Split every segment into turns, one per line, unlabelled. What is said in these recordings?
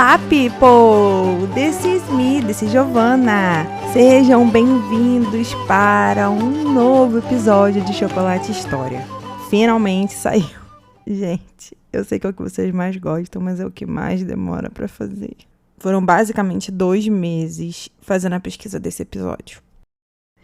Olá, people! This is me, this is Giovanna. Sejam bem-vindos para um novo episódio de Chocolate História. Finalmente saiu. Gente, eu sei que é o que vocês mais gostam, mas é o que mais demora pra fazer. Foram basicamente 2 meses fazendo a pesquisa desse episódio.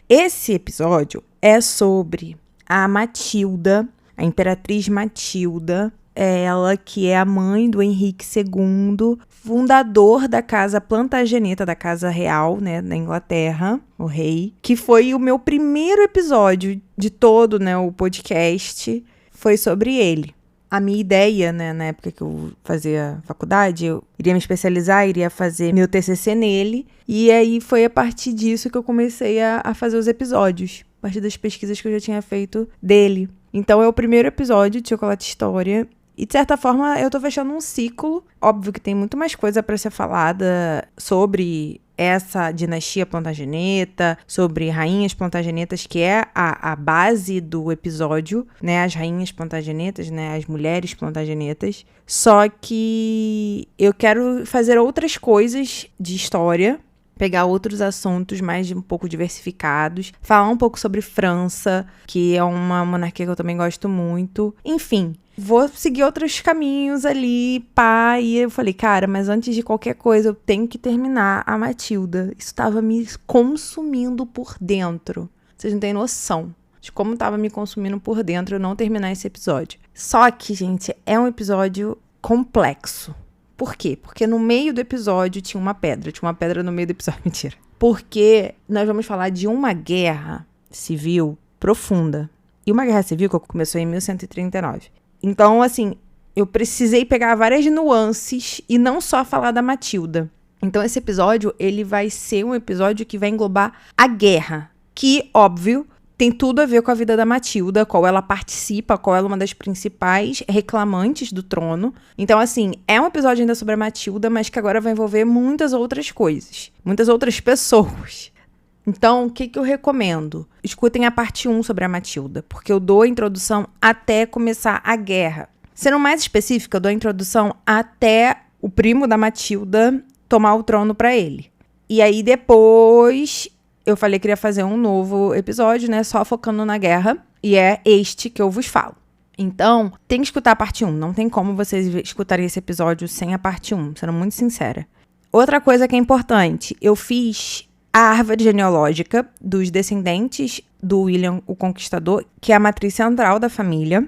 Esse episódio é sobre a Matilda, a Imperatriz Matilda, ela que é a mãe do Henrique II, fundador da Casa Plantageneta, da Casa Real, né, na Inglaterra, o rei, que foi o meu primeiro episódio de todo, né, o podcast, foi sobre ele. A minha ideia, né, na época que eu fazia faculdade, eu iria me especializar, iria fazer meu TCC nele, e aí foi a partir disso que eu comecei a fazer os episódios, a partir das pesquisas que eu já tinha feito dele. Então é o primeiro episódio de Chocolate História, e de certa forma eu tô fechando um ciclo. Óbvio que tem muito mais coisa pra ser falada sobre essa dinastia Plantageneta, sobre rainhas Plantagenetas, que é a base do episódio, né? As rainhas Plantagenetas, né? As mulheres Plantagenetas. Só que eu quero fazer outras coisas de história, pegar outros assuntos mais um pouco diversificados, falar um pouco sobre França, que é uma monarquia que eu também gosto muito. Enfim, vou seguir outros caminhos ali, pá. E eu falei, cara, mas antes de qualquer coisa, eu tenho que terminar a Matilda. Isso tava me consumindo por dentro. Vocês não têm noção de como tava me consumindo por dentro eu não terminar esse episódio. Só que, gente, é um episódio complexo. Por quê? Porque no meio do episódio tinha uma pedra no meio do episódio, mentira. Porque nós vamos falar de uma guerra civil profunda. E uma guerra civil que começou em 1139. Então, assim, eu precisei pegar várias nuances e não só falar da Matilda. Então, esse episódio, ele vai ser um episódio que vai englobar a guerra. Que, óbvio, tem tudo a ver com a vida da Matilda, qual ela participa, qual ela é uma das principais reclamantes do trono. Então, assim, é um episódio ainda sobre a Matilda, mas que agora vai envolver muitas outras coisas, muitas outras pessoas. Então, o que eu recomendo? Escutem a parte 1 sobre a Matilda, porque eu dou a introdução até começar a guerra. Sendo mais específica, eu dou a introdução até o primo da Matilda tomar o trono para ele. E aí, depois, eu falei que iria fazer um novo episódio, né, só focando na guerra, e é este que eu vos falo. Então, tem que escutar a parte 1, não tem como vocês escutarem esse episódio sem a parte 1, sendo muito sincera. Outra coisa que é importante, eu fiz a árvore genealógica dos descendentes do William o Conquistador, que é a matriz central da família,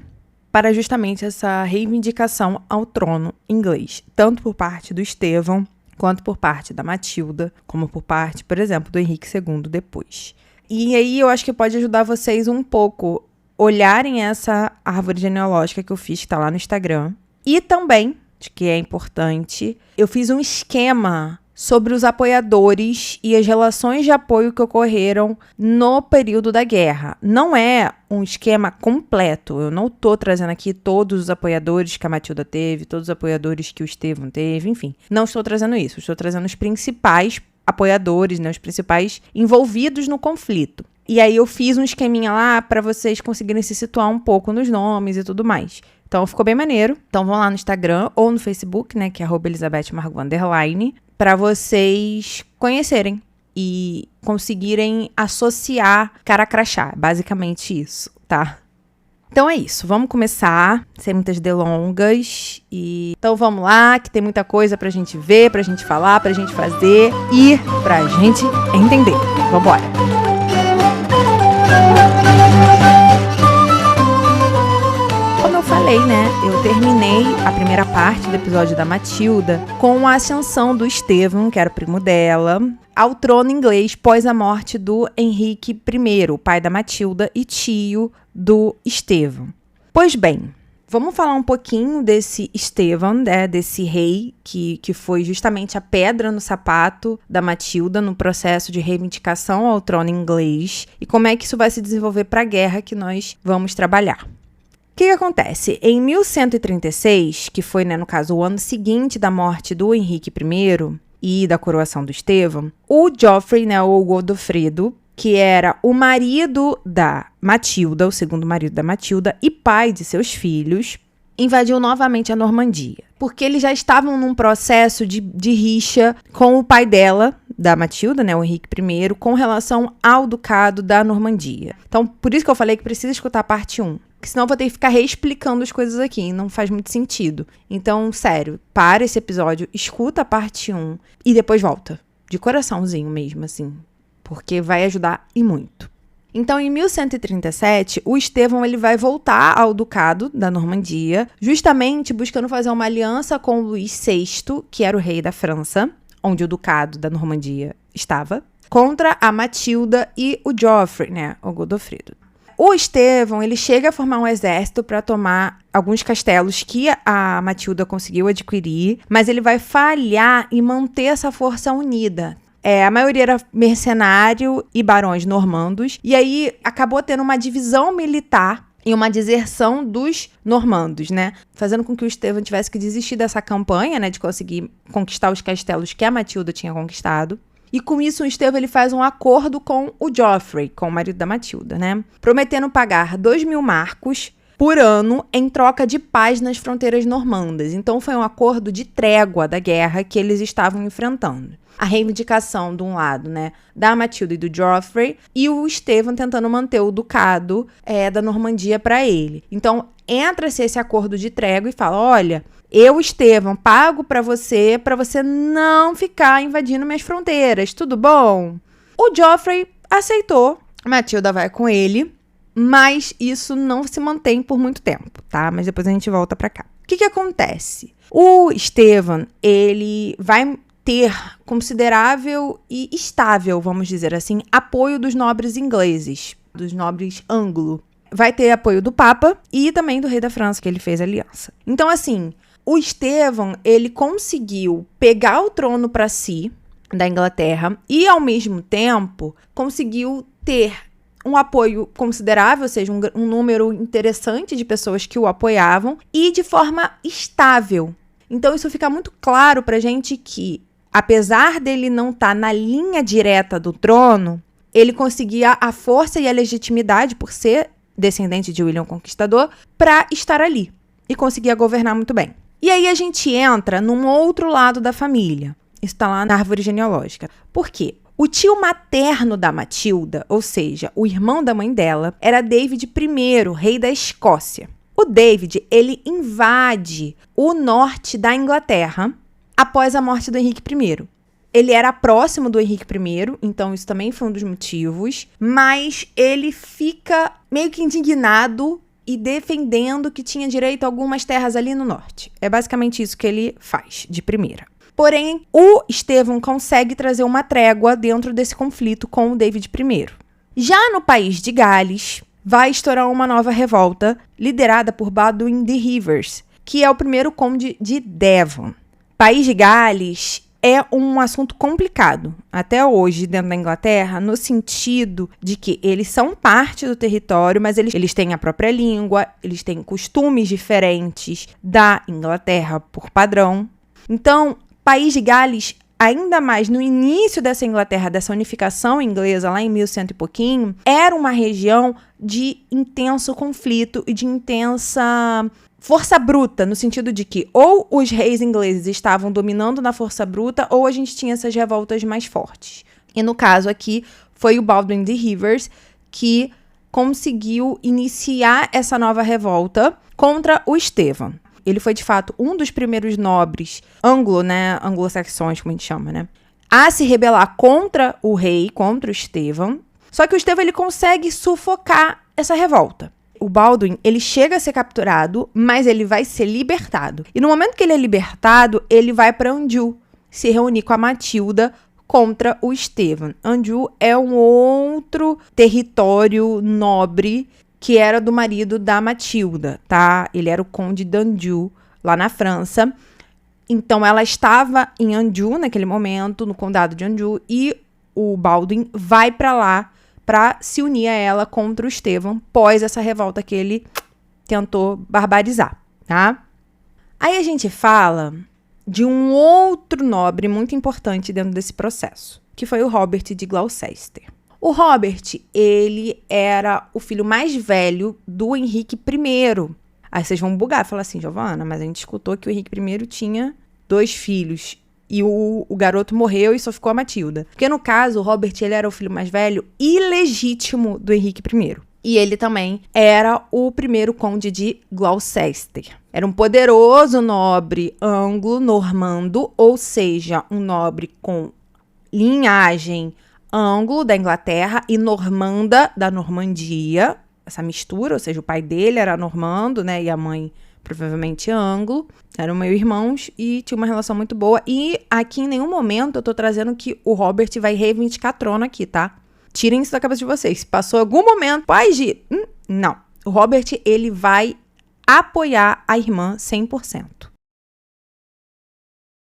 para justamente essa reivindicação ao trono inglês, tanto por parte do Estevão, quanto por parte da Matilda, como por parte, por exemplo, do Henrique II depois. E aí eu acho que pode ajudar vocês um pouco olharem essa árvore genealógica que eu fiz, que está lá no Instagram. E também, de que é importante, eu fiz um esquema sobre os apoiadores e as relações de apoio que ocorreram no período da guerra. Não é um esquema completo. Eu não estou trazendo aqui todos os apoiadores que a Matilda teve, todos os apoiadores que o Estevão teve, enfim. Não estou trazendo isso. Estou trazendo os principais apoiadores, né, os principais envolvidos no conflito. E aí eu fiz um esqueminha lá para vocês conseguirem se situar um pouco nos nomes e tudo mais. Então ficou bem maneiro. Então vão lá no Instagram ou no Facebook, né, que é @ElizabethMargot_, para vocês conhecerem e conseguirem associar cara a crachá. Basicamente isso, tá? Então é isso, vamos começar, sem muitas delongas. Então vamos lá, que tem muita coisa pra gente ver, pra gente falar, pra gente fazer e pra gente entender. Vambora! Como eu falei, né, eu terminei a primeira parte do episódio da Matilda com a ascensão do Estevão, que era o primo dela, ao trono inglês pós a morte do Henrique I, pai da Matilda e tio do Estevão. Pois bem, vamos falar um pouquinho desse Estevão, né, desse rei que foi justamente a pedra no sapato da Matilda no processo de reivindicação ao trono inglês e como é que isso vai se desenvolver para a guerra que nós vamos trabalhar. O que acontece? Em 1136, que foi, né, no caso, o ano seguinte da morte do Henrique I e da coroação do Estevão, o Geoffrey, né, ou Godofredo, que era o marido da Matilda, o segundo marido da Matilda, e pai de seus filhos, invadiu novamente a Normandia, porque eles já estavam num processo de rixa com o pai dela, da Matilda, né, o Henrique I, com relação ao ducado da Normandia. Então, por isso que eu falei que precisa escutar a parte 1. Porque senão eu vou ter que ficar reexplicando as coisas aqui, e não faz muito sentido. Então, sério, para esse episódio, escuta a parte 1 e depois volta. De coraçãozinho mesmo, assim. Porque vai ajudar e muito. Então, em 1137, o Estevão ele vai voltar ao ducado da Normandia, justamente buscando fazer uma aliança com Luís VI, que era o rei da França, onde o ducado da Normandia estava, contra a Matilda e o Geoffrey, né, o Godofredo. O Estevão, ele chega a formar um exército para tomar alguns castelos que a Matilda conseguiu adquirir, mas ele vai falhar em manter essa força unida. A maioria era mercenário e barões normandos, e aí acabou tendo uma divisão militar e uma deserção dos normandos, né? Fazendo com que o Estevão tivesse que desistir dessa campanha, né, de conseguir conquistar os castelos que a Matilda tinha conquistado. E com isso, o Estevão ele faz um acordo com o Geoffrey, com o marido da Matilda, né? Prometendo pagar 2.000 marcos por ano em troca de paz nas fronteiras normandas. Então, foi um acordo de trégua da guerra que eles estavam enfrentando. A reivindicação, de um lado, né, da Matilda e do Geoffrey, e o Estevão tentando manter o ducado da Normandia para ele. Então, entra-se esse acordo de trégua e fala, olha, eu, Estevão, pago para você não ficar invadindo minhas fronteiras, tudo bom? O Geoffrey aceitou, a Matilda vai com ele, mas isso não se mantém por muito tempo, tá? Mas depois a gente volta para cá. O que acontece? O Estevão, ele vai ter considerável e estável, vamos dizer assim, apoio dos nobres ingleses, dos nobres anglo. Vai ter apoio do Papa e também do rei da França, que ele fez aliança. Então, assim, o Estevão, ele conseguiu pegar o trono para si, da Inglaterra, e, ao mesmo tempo, conseguiu ter um apoio considerável, ou seja, um número interessante de pessoas que o apoiavam, e de forma estável. Então, isso fica muito claro pra gente que, apesar dele não estar na linha direta do trono, ele conseguia a força e a legitimidade, por ser descendente de William Conquistador, para estar ali e conseguia governar muito bem. E aí a gente entra num outro lado da família. Isso está lá na árvore genealógica. Por quê? O tio materno da Matilda, ou seja, o irmão da mãe dela, era David I, rei da Escócia. O David, ele invade o norte da Inglaterra após a morte do Henrique I. Ele era próximo do Henrique I, então isso também foi um dos motivos, mas ele fica meio que indignado e defendendo que tinha direito a algumas terras ali no norte. É basicamente isso que ele faz, de primeira. Porém, o Estevão consegue trazer uma trégua dentro desse conflito com o David I. Já no país de Gales, vai estourar uma nova revolta, liderada por Baldwin de Rivers, que é o primeiro conde de Devon. País de Gales é um assunto complicado, até hoje, dentro da Inglaterra, no sentido de que eles são parte do território, mas eles têm a própria língua, eles têm costumes diferentes da Inglaterra por padrão. Então, País de Gales, ainda mais no início dessa Inglaterra, dessa unificação inglesa, lá em 1100 e pouquinho, era uma região de intenso conflito e de intensa força bruta, no sentido de que ou os reis ingleses estavam dominando na força bruta, ou a gente tinha essas revoltas mais fortes. E no caso aqui, foi o Baldwin de Rivers que conseguiu iniciar essa nova revolta contra o Estevão. Ele foi, de fato, um dos primeiros nobres anglo-saxões, como a gente chama, né? A se rebelar contra o rei, contra o Estevão. Só que o Estevão, ele consegue sufocar essa revolta. O Baldwin, ele chega a ser capturado, mas ele vai ser libertado. E no momento que ele é libertado, ele vai para Anjou, se reunir com a Matilda contra o Estevão. Anjou é um outro território nobre que era do marido da Matilda, tá? Ele era o conde de Anjou, lá na França. Então, ela estava em Anjou, naquele momento, no condado de Anjou, e o Baldwin vai para lá para se unir a ela contra o Estevão, pós essa revolta que ele tentou barbarizar, tá? Aí a gente fala de um outro nobre muito importante dentro desse processo, que foi o Robert de Gloucester. O Robert, ele era o filho mais velho do Henrique I. Aí vocês vão bugar e falar assim, Giovana, mas a gente escutou que o Henrique I tinha 2 filhos e o garoto morreu e só ficou a Matilda. Porque no caso, o Robert, ele era o filho mais velho ilegítimo do Henrique I. E ele também era o primeiro conde de Gloucester. Era um poderoso nobre anglo-normando, ou seja, um nobre com linhagem anglo da Inglaterra e normanda da Normandia, essa mistura, ou seja, o pai dele era normando, né, e a mãe provavelmente anglo, eram meio-irmãos e tinha uma relação muito boa. E aqui em nenhum momento eu tô trazendo que o Robert vai reivindicar trono aqui, tá? Tirem isso da cabeça de vocês. Se passou algum momento, pode agir. Não. O Robert, ele vai apoiar a irmã 100%. O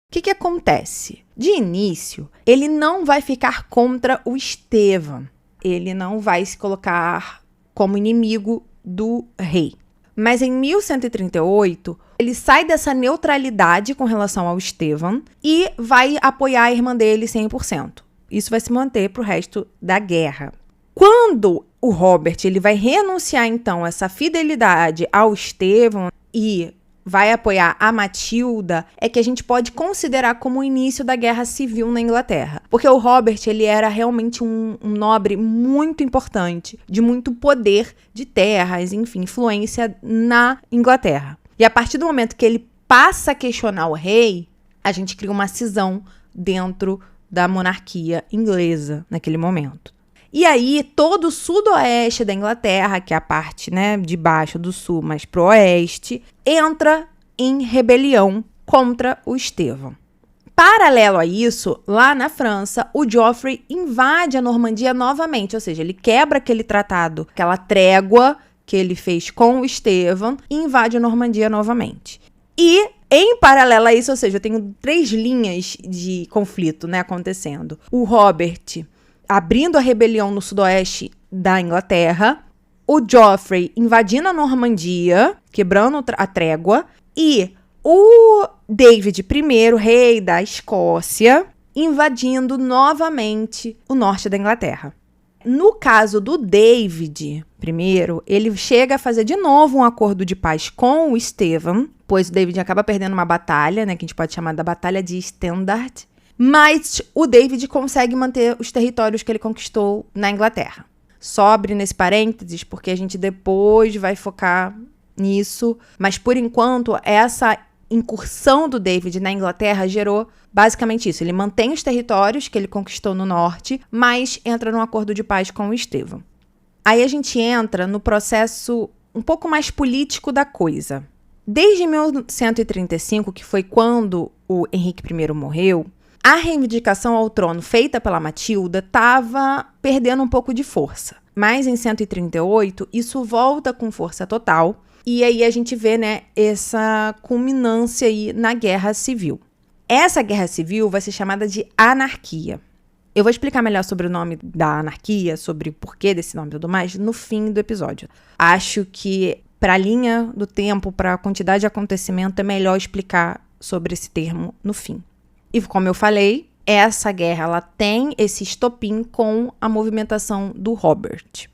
que acontece? De início, ele não vai ficar contra o Estevão. Ele não vai se colocar como inimigo do rei. Mas em 1138, ele sai dessa neutralidade com relação ao Estevão e vai apoiar a irmã dele 100%. Isso vai se manter para o resto da guerra. Quando o Robert ele vai renunciar, então, essa fidelidade ao Estevão e vai apoiar a Matilda, é que a gente pode considerar como o início da Guerra Civil na Inglaterra. Porque o Robert, ele era realmente um nobre muito importante, de muito poder de terras, enfim, influência na Inglaterra. E a partir do momento que ele passa a questionar o rei, a gente cria uma cisão dentro da monarquia inglesa naquele momento. E aí, todo o sudoeste da Inglaterra, que é a parte, né, de baixo do sul, mas pro oeste, entra em rebelião contra o Estevão. Paralelo a isso, lá na França, o Geoffrey invade a Normandia novamente, ou seja, ele quebra aquele tratado, aquela trégua que ele fez com o Estevão e invade a Normandia novamente. E, em paralelo a isso, ou seja, eu tenho 3 linhas de conflito, né, acontecendo. O Robert abrindo a rebelião no sudoeste da Inglaterra, o Geoffrey invadindo a Normandia, quebrando a trégua, e o David I, rei da Escócia, invadindo novamente o norte da Inglaterra. No caso do David I, ele chega a fazer de novo um acordo de paz com o Estevão, pois o David acaba perdendo uma batalha, né, que a gente pode chamar da Batalha de Standard, mas o David consegue manter os territórios que ele conquistou na Inglaterra. Só abrir nesse parênteses, porque a gente depois vai focar nisso, mas por enquanto essa incursão do David na Inglaterra gerou basicamente isso. Ele mantém os territórios que ele conquistou no norte, mas entra num acordo de paz com o Estevão. Aí a gente entra no processo um pouco mais político da coisa. Desde 1135, que foi quando o Henrique I morreu, a reivindicação ao trono feita pela Matilda estava perdendo um pouco de força. Mas em 1138, isso volta com força total. E aí a gente vê, né, essa culminância aí na Guerra Civil. Essa Guerra Civil vai ser chamada de anarquia. Eu vou explicar melhor sobre o nome da anarquia, sobre o porquê desse nome e tudo mais, no fim do episódio. Acho que, para a linha do tempo, para a quantidade de acontecimento, é melhor explicar sobre esse termo no fim. E como eu falei, essa guerra ela tem esse estopim com a movimentação do Robert.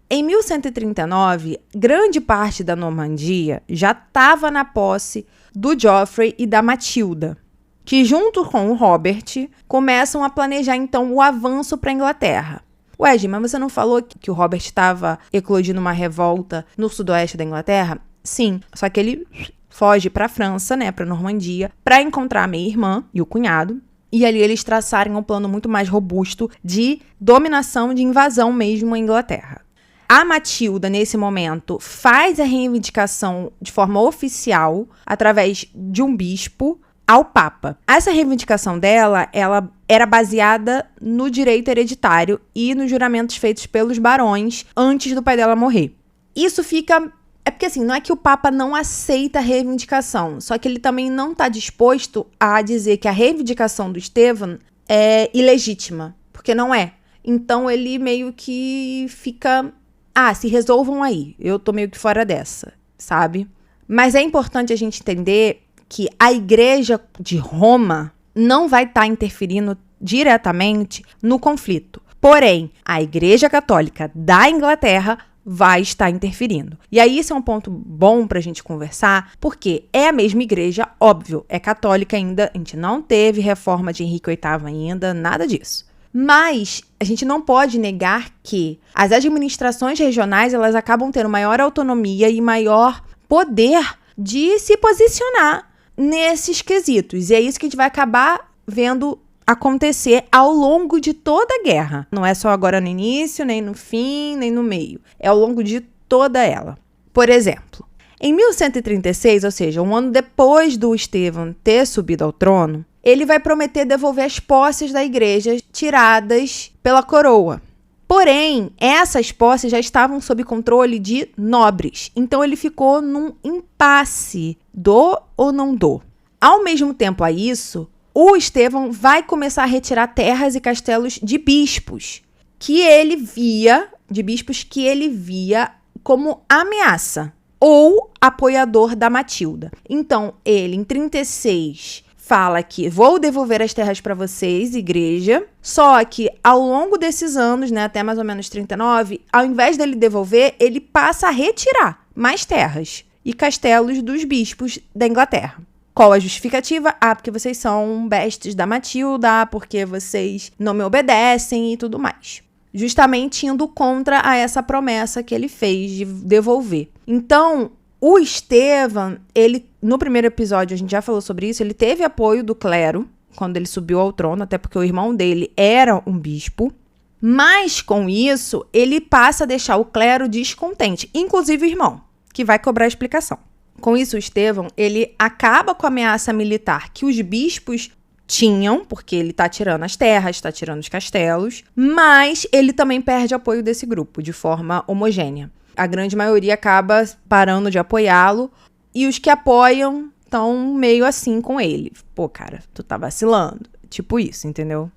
Em 1139, grande parte da Normandia já estava na posse do Geoffrey e da Matilda, que junto com o Robert começam a planejar então o avanço para a Inglaterra. Ué, Gi, mas você não falou que o Robert estava eclodindo uma revolta no sudoeste da Inglaterra? Sim, só que ele foge para a França, né, para a Normandia, para encontrar a meia-irmã e o cunhado. E ali eles traçarem um plano muito mais robusto de dominação, de invasão mesmo à Inglaterra. A Matilda, nesse momento, faz a reivindicação de forma oficial, através de um bispo, ao Papa. Essa reivindicação dela, ela era baseada no direito hereditário e nos juramentos feitos pelos barões antes do pai dela morrer. Isso fica... É porque, assim, não é que o Papa não aceita a reivindicação, só que ele também não está disposto a dizer que a reivindicação do Estevão é ilegítima, porque não é. Então, ele meio que fica... se resolvam aí, eu tô meio que fora dessa, sabe? Mas é importante a gente entender que a Igreja de Roma não vai estar interferindo diretamente no conflito. Porém, a Igreja Católica da Inglaterra vai estar interferindo. E aí esse é um ponto bom pra gente conversar, porque é a mesma igreja, óbvio, é católica ainda, a gente não teve reforma de Henrique VIII ainda, nada disso. Mas a gente não pode negar que as administrações regionais, elas acabam tendo maior autonomia e maior poder de se posicionar nesses quesitos. E é isso que a gente vai acabar vendo acontecer ao longo de toda a guerra. Não é só agora no início, nem no fim, nem no meio. É ao longo de toda ela. Por exemplo, em 1136, ou seja, um ano depois do Estevão ter subido ao trono, ele vai prometer devolver as posses da igreja tiradas pela coroa. Porém, essas posses já estavam sob controle de nobres. Então, ele ficou num impasse, dou ou não dou. Ao mesmo tempo a isso, o Estevão vai começar a retirar terras e castelos de bispos que ele via como ameaça ou apoiador da Matilda. Então, ele, em 36, fala que vou devolver as terras para vocês, igreja, só que ao longo desses anos, né, até mais ou menos 39, ao invés dele devolver, ele passa a retirar mais terras e castelos dos bispos da Inglaterra. Qual a justificativa? Ah, porque vocês são bestes da Matilda, porque vocês não me obedecem e tudo mais. Justamente indo contra a essa promessa que ele fez de devolver. Então, o Estevão, ele, no primeiro episódio, a gente já falou sobre isso, ele teve apoio do clero quando ele subiu ao trono, até porque o irmão dele era um bispo. Mas, com isso, ele passa a deixar o clero descontente, inclusive o irmão, que vai cobrar explicação. Com isso, o Estevão, ele acaba com a ameaça militar que os bispos tinham, porque ele está tirando as terras, está tirando os castelos, mas ele também perde apoio desse grupo, de forma homogênea. A grande maioria acaba parando de apoiá-lo, e os que apoiam estão meio assim com ele. Pô, cara, tu tá vacilando. Tipo isso, entendeu?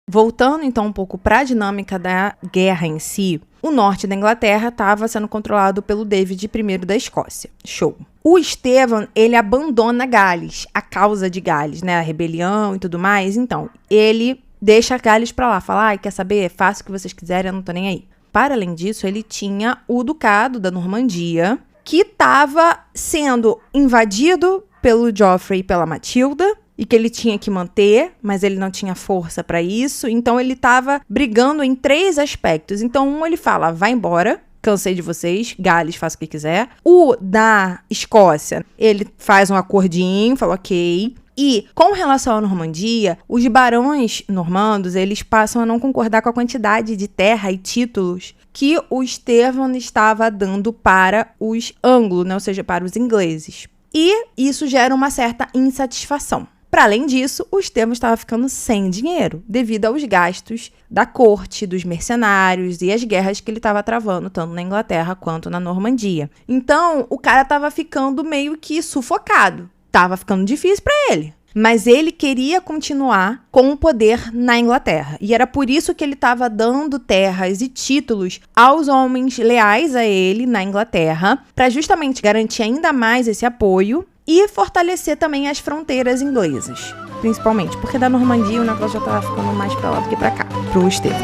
Voltando, então, um pouco para a dinâmica da guerra em si, o norte da Inglaterra estava sendo controlado pelo David I da Escócia. Show. O Estevão, ele abandona Gales, a causa de Gales, né? A rebelião e tudo mais. Então, ele deixa Gales para lá. Fala, quer saber? Faça o que vocês quiserem, eu não tô nem aí. Para além disso, ele tinha o Ducado da Normandia, que estava sendo invadido pelo Joffrey e pela Matilda, e que ele tinha que manter, mas ele não tinha força para isso. Então, ele estava brigando em 3 aspectos. Então, ele fala, vai embora, cansei de vocês, Gales, faça o que quiser. O da Escócia, ele faz um acordinho, fala ok. E, com relação à Normandia, os barões normandos, eles passam a não concordar com a quantidade de terra e títulos que o Estevão estava dando para os anglos, né? Ou seja, para os ingleses. E isso gera uma certa insatisfação. Para além disso, o Estevão estava ficando sem dinheiro, devido aos gastos da corte, dos mercenários e as guerras que ele estava travando, tanto na Inglaterra quanto na Normandia. Então, o cara estava ficando meio que sufocado. Estava ficando difícil para ele. Mas ele queria continuar com o poder na Inglaterra. E era por isso que ele estava dando terras e títulos aos homens leais a ele na Inglaterra, para justamente garantir ainda mais esse apoio e fortalecer também as fronteiras inglesas. Principalmente porque da Normandia o negócio já estava ficando mais para lá do que para cá, pro Estevão.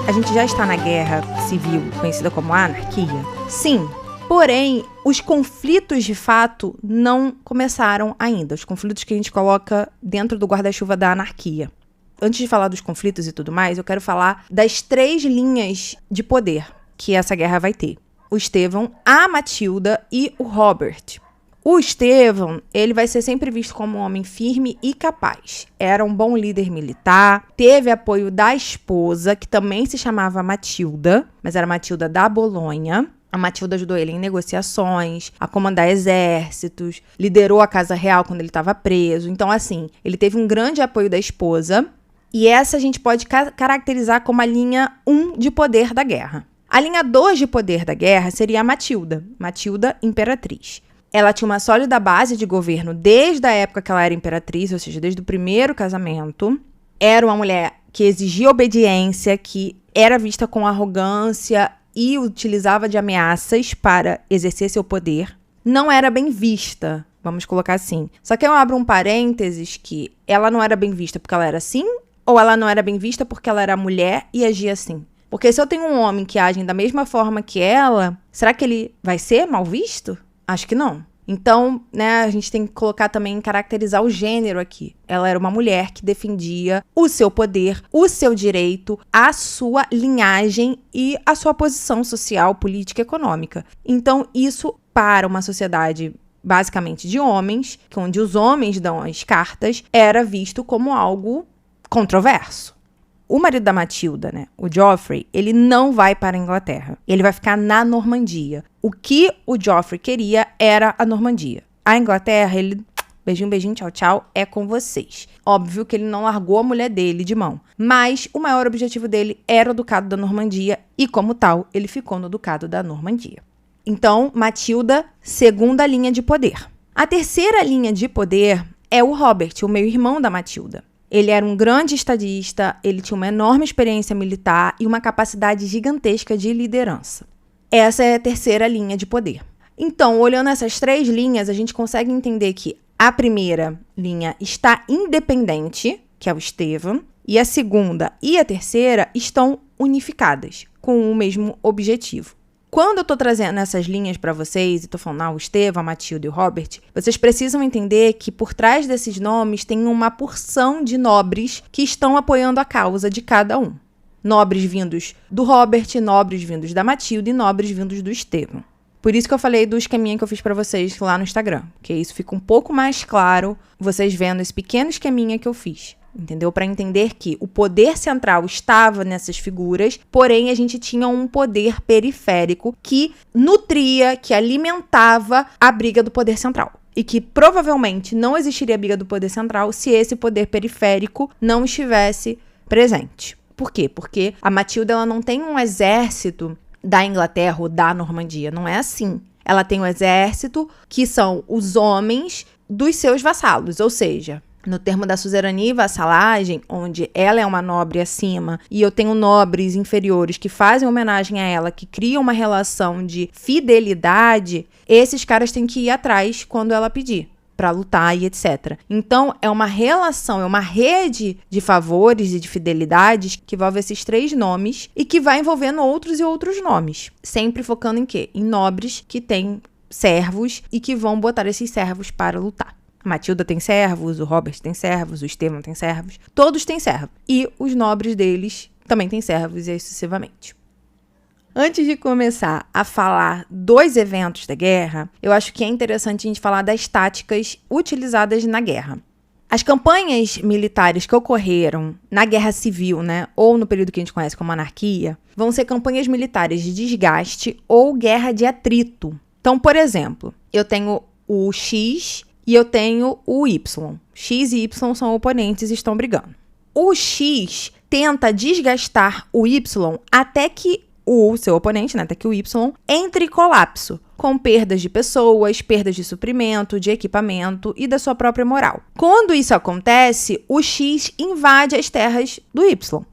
A gente já está na guerra civil, conhecida como anarquia? Sim. Porém, os conflitos de fato não começaram ainda. Os conflitos que a gente coloca dentro do guarda-chuva da anarquia. Antes de falar dos conflitos e tudo mais, eu quero falar das 3 linhas de poder que essa guerra vai ter. O Estevão, a Matilda e o Robert. O Estevão, ele vai ser sempre visto como um homem firme e capaz. Era um bom líder militar, teve apoio da esposa, que também se chamava Matilda, mas era Matilda da Bolonha. A Matilda ajudou ele em negociações, a comandar exércitos, liderou a Casa Real quando ele estava preso. Então, assim, ele teve um grande apoio da esposa. E essa a gente pode caracterizar como a linha 1 de poder da guerra. A linha 2 de poder da guerra seria a Matilda, Matilda Imperatriz. Ela tinha uma sólida base de governo desde a época que ela era imperatriz, ou seja, desde o primeiro casamento. Era uma mulher que exigia obediência, que era vista com arrogância e utilizava de ameaças para exercer seu poder. Não era bem vista, vamos colocar assim. Só que eu abro um parênteses que ela não era bem vista porque ela era assim Ou ela não era bem vista porque ela era mulher e agia assim? Porque se eu tenho um homem que age da mesma forma que ela, será que ele vai ser mal visto? Acho que não. Então, né, a gente tem que colocar também, caracterizar o gênero aqui. Ela era uma mulher que defendia o seu poder, o seu direito, a sua linhagem e a sua posição social, política e econômica. Então, isso para uma sociedade basicamente de homens, onde os homens dão as cartas, era visto como algo controverso. O marido da Matilda, né, o Joffrey, ele não vai para a Inglaterra. Ele vai ficar na Normandia. O que o Joffrey queria era a Normandia. A Inglaterra, ele... Beijinho, beijinho, tchau, tchau, é com vocês. Óbvio que ele não largou a mulher dele de mão. Mas o maior objetivo dele era o Ducado da Normandia e, como tal, ele ficou no Ducado da Normandia. Então, Matilda, segunda linha de poder. A terceira linha de poder é o Robert, o meio-irmão da Matilda. Ele era um grande estadista, ele tinha uma enorme experiência militar e uma capacidade gigantesca de liderança. Essa é a terceira linha de poder. Então, olhando essas três linhas, a gente consegue entender que a primeira linha está independente, que é o Stephen, e a segunda e a terceira estão unificadas, com o mesmo objetivo. Quando eu tô trazendo essas linhas para vocês, e tô falando, o Stephen, a Matilda e o Robert, vocês precisam entender que por trás desses nomes tem uma porção de nobres que estão apoiando a causa de cada um. Nobres vindos do Robert, nobres vindos da Matilda e nobres vindos do Stephen. Por isso que eu falei do esqueminha que eu fiz para vocês lá no Instagram, que isso fica um pouco mais claro, vocês vendo esse pequeno esqueminha que eu fiz. Entendeu? Para entender que o poder central estava nessas figuras, porém a gente tinha um poder periférico que nutria, que alimentava a briga do poder central. E que provavelmente não existiria a briga do poder central se esse poder periférico não estivesse presente. Por quê? Porque a Matilda ela não tem um exército da Inglaterra ou da Normandia, não é assim. Ela tem um exército que são os homens dos seus vassalos, ou seja... No termo da suzerania e vassalagem, onde ela é uma nobre acima e eu tenho nobres inferiores que fazem homenagem a ela, que criam uma relação de fidelidade, esses caras têm que ir atrás quando ela pedir para lutar e etc. Então, é uma relação, é uma rede de favores e de fidelidades que envolve esses três nomes e que vai envolvendo outros e outros nomes. Sempre focando em quê? Em nobres que têm servos e que vão botar esses servos para lutar. A Matilda tem servos, o Robert tem servos, o Stephen tem servos. Todos têm servos. E os nobres deles também têm servos e aí sucessivamente. Antes de começar a falar dos eventos da guerra, eu acho que é interessante a gente falar das táticas utilizadas na guerra. As campanhas militares que ocorreram na Guerra Civil, né, ou no período que a gente conhece como anarquia, vão ser campanhas militares de desgaste ou guerra de atrito. Então, por exemplo, eu tenho o X... e eu tenho o Y. X e Y são oponentes e estão brigando. O X tenta desgastar o Y até que o seu oponente, né, até que o Y, entre em colapso, com perdas de pessoas, perdas de suprimento, de equipamento e da sua própria moral. Quando isso acontece, o X invade as terras do Y.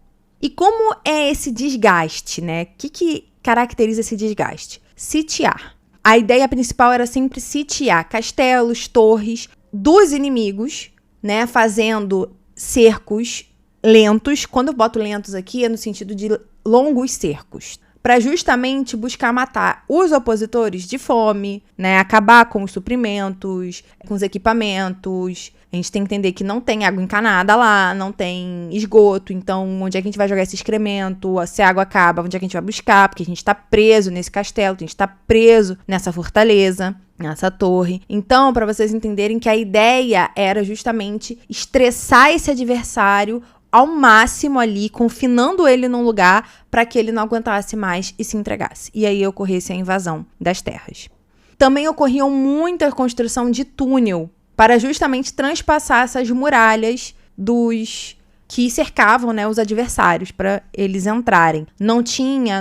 E como é esse desgaste, né? O que caracteriza esse desgaste? Sitiar. A ideia principal era sempre sitiar castelos, torres dos inimigos, né, fazendo cercos lentos. Quando eu boto lentos aqui, é no sentido de longos cercos, para justamente buscar matar os opositores de fome, né, acabar com os suprimentos, com os equipamentos. A gente tem que entender que não tem água encanada lá, não tem esgoto, então onde é que a gente vai jogar esse excremento? Se a água acaba, onde é que a gente vai buscar? Porque a gente está preso nesse castelo, a gente está preso nessa fortaleza, nessa torre. Então, para vocês entenderem que a ideia era justamente estressar esse adversário ao máximo ali, confinando ele num lugar para que ele não aguentasse mais e se entregasse. E aí ocorresse a invasão das terras. Também ocorriam muita construção de túnel para justamente transpassar essas muralhas dos que cercavam, né, os adversários para eles entrarem. Não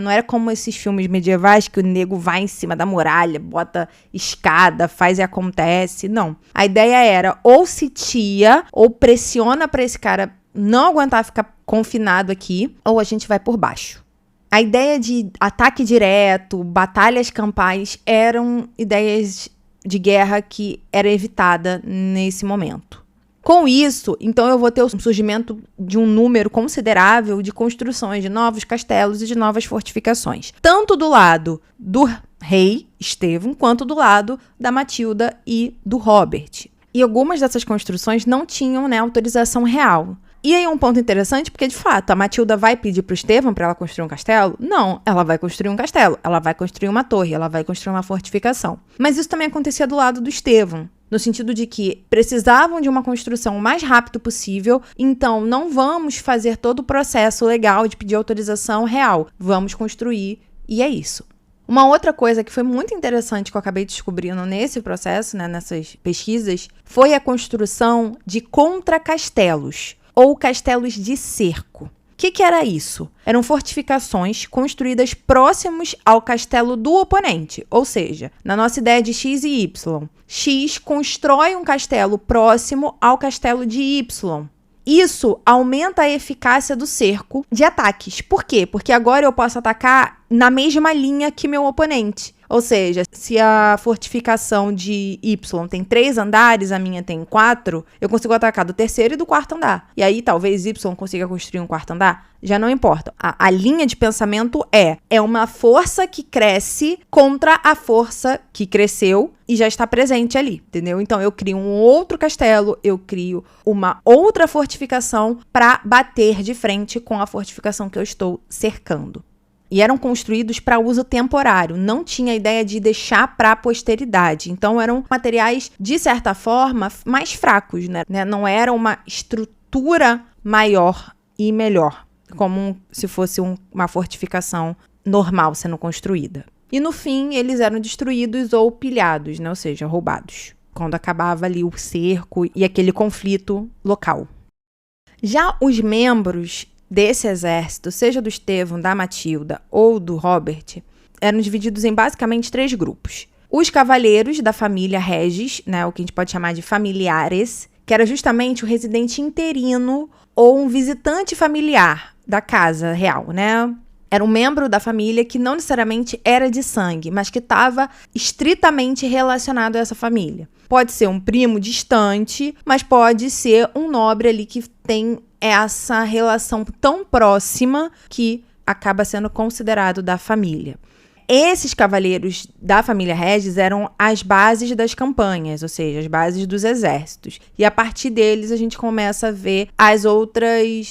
era como esses filmes medievais que o nego vai em cima da muralha, bota escada, faz e acontece. Não. A ideia era ou sitia ou pressiona para esse cara não aguentar ficar confinado aqui, ou a gente vai por baixo. A ideia de ataque direto, batalhas campais eram ideias de guerra que era evitada nesse momento. Com isso, então eu vou ter o surgimento de um número considerável de construções de novos castelos e de novas fortificações, tanto do lado do rei Estevão, quanto do lado da Matilda e do Robert. E algumas dessas construções não tinham, né, autorização real. E aí um ponto interessante, porque de fato, a Matilda vai pedir para o Estevão para ela construir um castelo? Não, ela vai construir um castelo, ela vai construir uma torre, ela vai construir uma fortificação. Mas isso também acontecia do lado do Estevão, no sentido de que precisavam de uma construção o mais rápido possível, então não vamos fazer todo o processo legal de pedir autorização real, vamos construir e é isso. Uma outra coisa que foi muito interessante que eu acabei descobrindo nesse processo, né, nessas pesquisas, foi a construção de contracastelos, ou castelos de cerco. O que era isso? Eram fortificações construídas próximos ao castelo do oponente, ou seja, na nossa ideia de X e Y. X constrói um castelo próximo ao castelo de Y. Isso aumenta a eficácia do cerco de ataques. Por quê? Porque agora eu posso atacar na mesma linha que meu oponente. Ou seja, se a fortificação de Y tem 3 andares, a minha tem 4, eu consigo atacar do terceiro e do quarto andar. E aí talvez Y consiga construir um quarto andar. Já não importa. A linha de pensamento é uma força que cresce contra a força que cresceu e já está presente ali, entendeu? Então eu crio um outro castelo, eu crio uma outra fortificação para bater de frente com a fortificação que eu estou cercando. E eram construídos para uso temporário, não tinha a ideia de deixar para a posteridade. Então eram materiais, de certa forma, mais fracos, né? Não era uma estrutura maior e melhor, como se fosse uma fortificação normal sendo construída. E no fim, eles eram destruídos ou pilhados, né? Ou seja, roubados, quando acabava ali o cerco e aquele conflito local. Já os membros desse exército, seja do Estevão, da Matilda ou do Robert, eram divididos em basicamente 3 grupos. Os cavaleiros da família Regis, né, o que a gente pode chamar de familiares, que era justamente o residente interino ou um visitante familiar da casa real, né? Era um membro da família que não necessariamente era de sangue, mas que estava estritamente relacionado a essa família. Pode ser um primo distante, mas pode ser um nobre ali que tem essa relação tão próxima que acaba sendo considerado da família. Esses cavaleiros da família Regis eram as bases das campanhas, ou seja, as bases dos exércitos. E a partir deles a gente começa a ver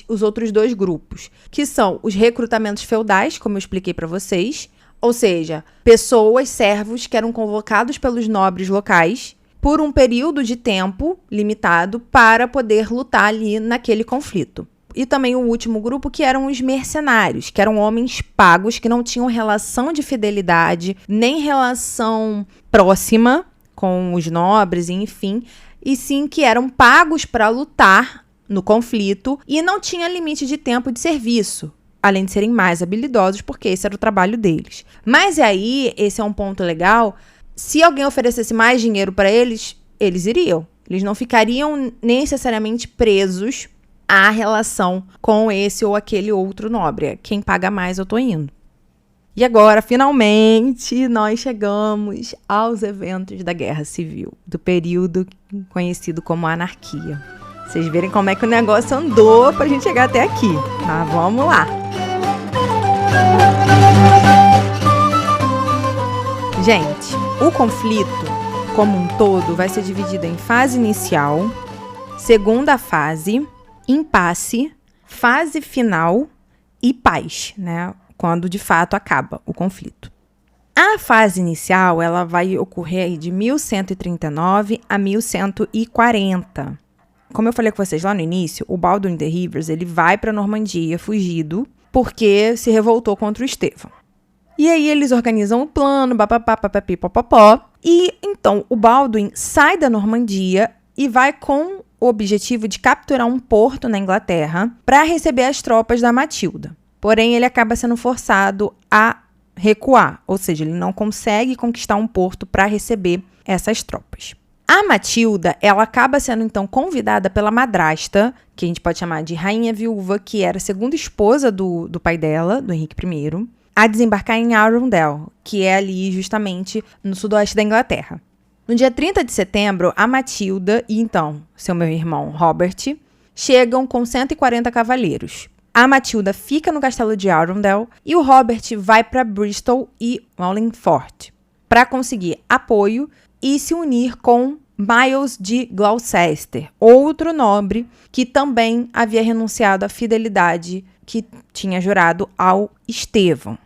os outros 2 grupos, que são os recrutamentos feudais, como eu expliquei para vocês, ou seja, pessoas, servos que eram convocados pelos nobres locais por um período de tempo limitado para poder lutar ali naquele conflito. E também o último grupo, que eram os mercenários, que eram homens pagos, que não tinham relação de fidelidade, nem relação próxima com os nobres, enfim, e sim que eram pagos para lutar no conflito e não tinha limite de tempo de serviço, além de serem mais habilidosos, porque esse era o trabalho deles. Mas aí, esse é um ponto legal, se alguém oferecesse mais dinheiro para eles, eles iriam. Eles não ficariam necessariamente presos à relação com esse ou aquele outro nobre. Quem paga mais, eu tô indo. E agora, finalmente, nós chegamos aos eventos da Guerra Civil, do período conhecido como anarquia. Vocês verem como é que o negócio andou pra gente chegar até aqui. Mas vamos lá. Gente, o conflito, como um todo, vai ser dividido em fase inicial, segunda fase, impasse, fase final e paz, né? Quando de fato acaba o conflito. A fase inicial, ela vai ocorrer aí de 1139 a 1140. Como eu falei com vocês lá no início, o Baldwin the Rivers, ele vai para a Normandia fugido porque se revoltou contra o Estevão. E aí eles organizam o plano, papapá, e então o Baldwin sai da Normandia e vai com o objetivo de capturar um porto na Inglaterra para receber as tropas da Matilda. Porém, ele acaba sendo forçado a recuar, ou seja, ele não consegue conquistar um porto para receber essas tropas. A Matilda, ela acaba sendo então convidada pela madrasta, que a gente pode chamar de rainha viúva, que era a segunda esposa do pai dela, do Henrique I, a desembarcar em Arundel, que é ali justamente no sudoeste da Inglaterra. No dia 30 de setembro, a Matilda e então seu meu-irmão Robert chegam com 140 cavaleiros. A Matilda fica no castelo de Arundel e o Robert vai para Bristol e Wallingford para conseguir apoio e se unir com Miles de Gloucester, outro nobre que também havia renunciado à fidelidade que tinha jurado ao Estevão.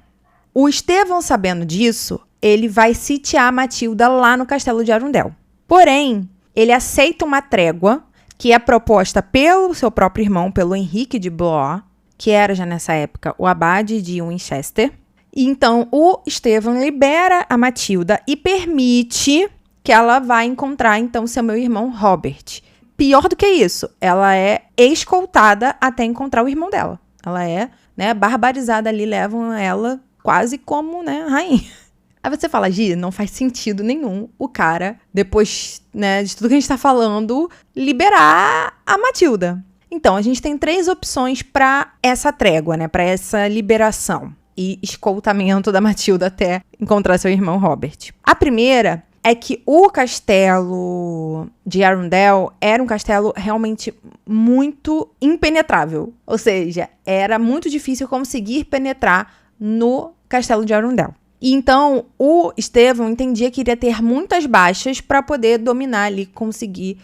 O Estevão, sabendo disso, ele vai sitiar a Matilda lá no castelo de Arundel. Porém, ele aceita uma trégua que é proposta pelo seu próprio irmão, pelo Henrique de Blois, que era já nessa época o abade de Winchester. E então o Estevão libera a Matilda e permite que ela vá encontrar então seu meu irmão Robert. Pior do que isso, ela é escoltada até encontrar o irmão dela. Ela é, barbarizada ali, levam ela quase como, rainha. Aí você fala, Gi, não faz sentido nenhum o cara, depois, de tudo que a gente tá falando, liberar a Matilda. Então, a gente tem 3 opções para essa trégua, para essa liberação e escoltamento da Matilda até encontrar seu irmão Robert. A primeira é que o castelo de Arundel era um castelo realmente muito impenetrável. Ou seja, era muito difícil conseguir penetrar no castelo de Arundel. E então, o Estevão entendia que iria ter muitas baixas para poder dominar ali, conseguir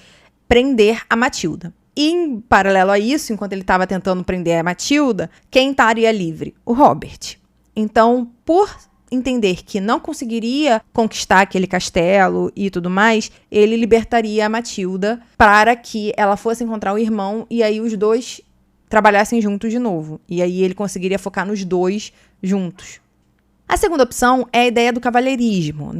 prender a Matilda. E, em paralelo a isso, enquanto ele estava tentando prender a Matilda, quem estaria livre? O Robert. Então, por entender que não conseguiria conquistar aquele castelo e tudo mais, ele libertaria a Matilda para que ela fosse encontrar o irmão e aí os dois trabalhassem juntos de novo. E aí ele conseguiria focar nos dois juntos. A segunda opção é a ideia do cavalheirismo,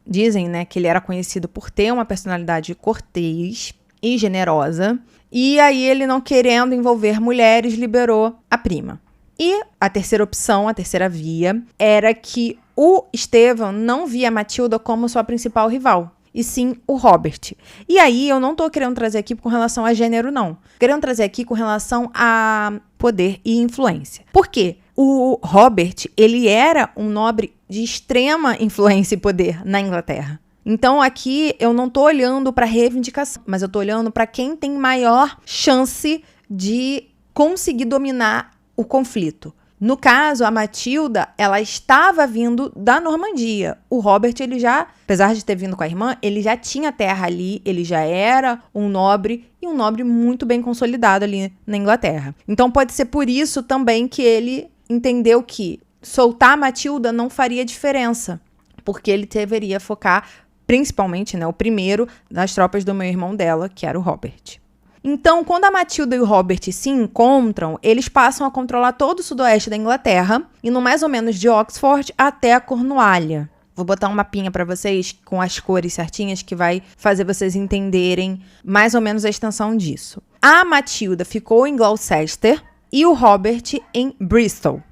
Dizem, que ele era conhecido por ter uma personalidade cortês e generosa. E aí ele, não querendo envolver mulheres, liberou a prima. E a terceira opção, a terceira via, era que o Estevão não via a Matilda como sua principal rival, e sim o Robert. E aí eu não tô querendo trazer aqui com relação a gênero, não. Querendo trazer aqui com relação a poder e influência. Por quê? O Robert, ele era um nobre de extrema influência e poder na Inglaterra. Então, aqui, eu não tô olhando para reivindicação, mas eu tô olhando para quem tem maior chance de conseguir dominar o conflito. No caso, a Matilda, ela estava vindo da Normandia. O Robert, ele já, apesar de ter vindo com a irmã, ele já tinha terra ali, ele já era um nobre, e um nobre muito bem consolidado ali na Inglaterra. Então, pode ser por isso também que ele entendeu que soltar a Matilda não faria diferença, porque ele deveria focar principalmente, o primeiro das tropas do meu irmão dela, que era o Robert. Então, quando a Matilda e o Robert se encontram, eles passam a controlar todo o sudoeste da Inglaterra, indo mais ou menos de Oxford até a Cornualha. Vou botar um mapinha para vocês com as cores certinhas que vai fazer vocês entenderem mais ou menos a extensão disso. A Matilda ficou em Gloucester e o Robert em Bristol.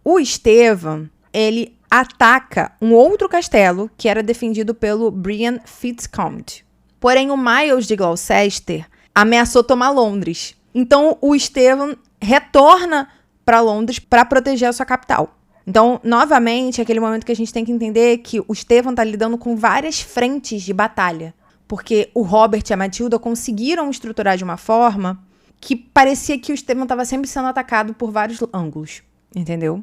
O Estevão, ele ataca um outro castelo que era defendido pelo Brian Fitzcombe. Porém, o Miles de Gloucester ameaçou tomar Londres. Então, o Estevão retorna para Londres para proteger a sua capital. Então, novamente, é aquele momento que a gente tem que entender que o Estevão está lidando com várias frentes de batalha. Porque o Robert e a Matilda conseguiram estruturar de uma forma que parecia que o Estevão estava sempre sendo atacado por vários ângulos. Entendeu?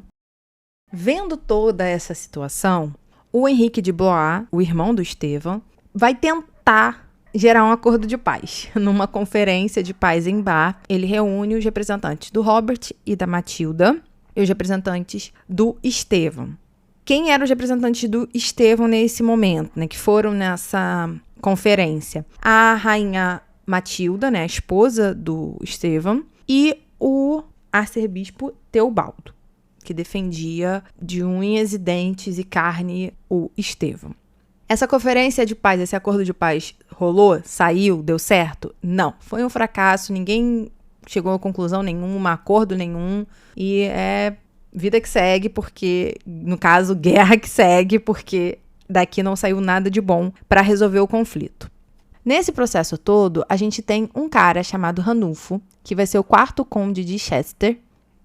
Vendo toda essa situação, o Henrique de Blois, o irmão do Estevão, vai tentar gerar um acordo de paz. Numa conferência de paz em Bar, ele reúne os representantes do Robert e da Matilda e os representantes do Estevão. Quem eram os representantes do Estevão nesse momento, que foram nessa conferência? A rainha Matilda, a esposa do Estevão, e o arcebispo Teobaldo, que defendia de unhas e dentes e carne o Estevão. Essa conferência de paz, esse acordo de paz rolou? Saiu? Deu certo? Não. Foi um fracasso, ninguém chegou a conclusão nenhuma, acordo nenhum, e é vida que segue, porque, no caso, guerra que segue, porque daqui não saiu nada de bom para resolver o conflito. Nesse processo todo, a gente tem um cara chamado Ranulfo, que vai ser o 4º conde de Chester.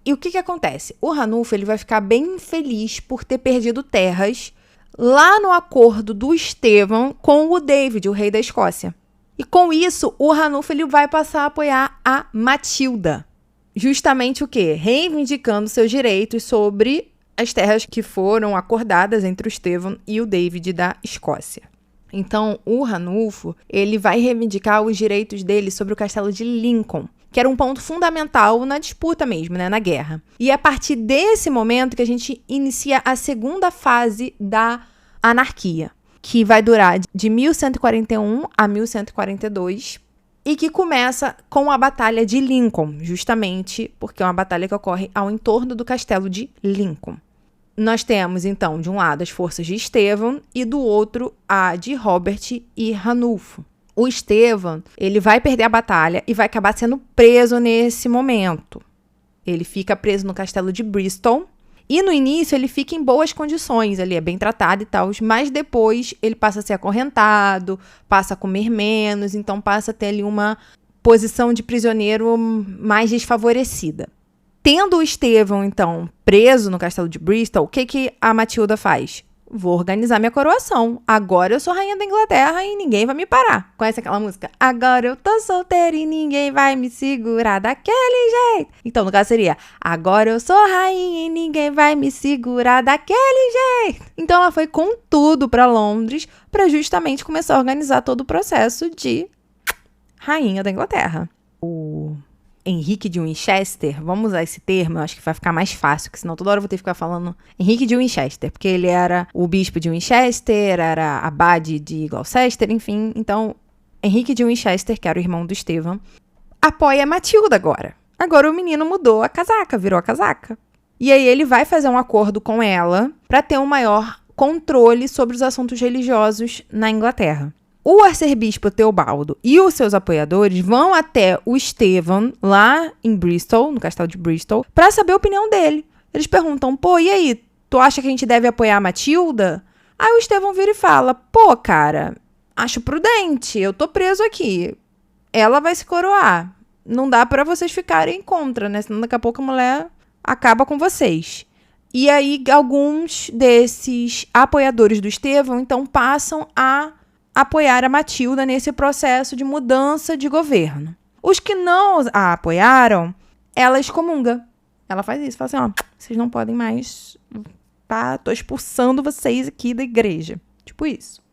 E o que acontece? O Ranulfo, ele vai ficar bem feliz por ter perdido terras lá no acordo do Estevão com o David, o rei da Escócia. E com isso, o Ranulfo ele vai passar a apoiar a Matilda. Justamente o quê? Reivindicando seus direitos sobre as terras que foram acordadas entre o Estevão e o David da Escócia. Então, o Ranulfo, ele vai reivindicar os direitos dele sobre o castelo de Lincoln, que era um ponto fundamental na disputa mesmo, né, na guerra. E é a partir desse momento que a gente inicia a segunda fase da anarquia, que vai durar de 1141 a 1142, e que começa com a Batalha de Lincoln, justamente porque é uma batalha que ocorre ao entorno do castelo de Lincoln. Nós temos, então, de um lado as forças de Estevão e do outro a de Robert e Ranulfo. O Estevão, ele vai perder a batalha e vai acabar sendo preso nesse momento. Ele fica preso no castelo de Bristol e no início ele fica em boas condições, ele é bem tratado e tal, mas depois ele passa a ser acorrentado, passa a comer menos, então passa a ter ali uma posição de prisioneiro mais desfavorecida. Tendo o Estevão, então, preso no castelo de Bristol, o que a Matilda faz? Vou organizar minha coroação. Agora eu sou rainha da Inglaterra e ninguém vai me parar. Conhece aquela música? Agora eu tô solteira e ninguém vai me segurar daquele jeito. Então, no caso seria, agora eu sou rainha e ninguém vai me segurar daquele jeito. Então, ela foi com tudo para Londres para justamente começar a organizar todo o processo de rainha da Inglaterra. O Henrique de Winchester, vamos usar esse termo, eu acho que vai ficar mais fácil, porque senão toda hora eu vou ter que ficar falando Henrique de Winchester, porque ele era o bispo de Winchester, era abade de Gloucester, enfim. Então, Henrique de Winchester, que era o irmão do Estevão, apoia a Matilda agora. Agora o menino mudou a casaca, virou a casaca. E aí ele vai fazer um acordo com ela para ter um maior controle sobre os assuntos religiosos na Inglaterra. O arcebispo Teobaldo e os seus apoiadores vão até o Estevão, lá em Bristol, no castelo de Bristol, para saber a opinião dele. Eles perguntam, pô, e aí, tu acha que a gente deve apoiar a Matilda? Aí o Estevão vira e fala, pô, cara, acho prudente, eu tô preso aqui. Ela vai se coroar. Não dá para vocês ficarem contra, né? Senão daqui a pouco a mulher acaba com vocês. E aí alguns desses apoiadores do Estevão, então, passam a apoiar a Matilda nesse processo de mudança de governo. Os que não a apoiaram, ela excomunga. Ela faz isso, fala assim, ó, vocês não podem mais, tá? Tô expulsando vocês aqui da igreja. Tipo isso.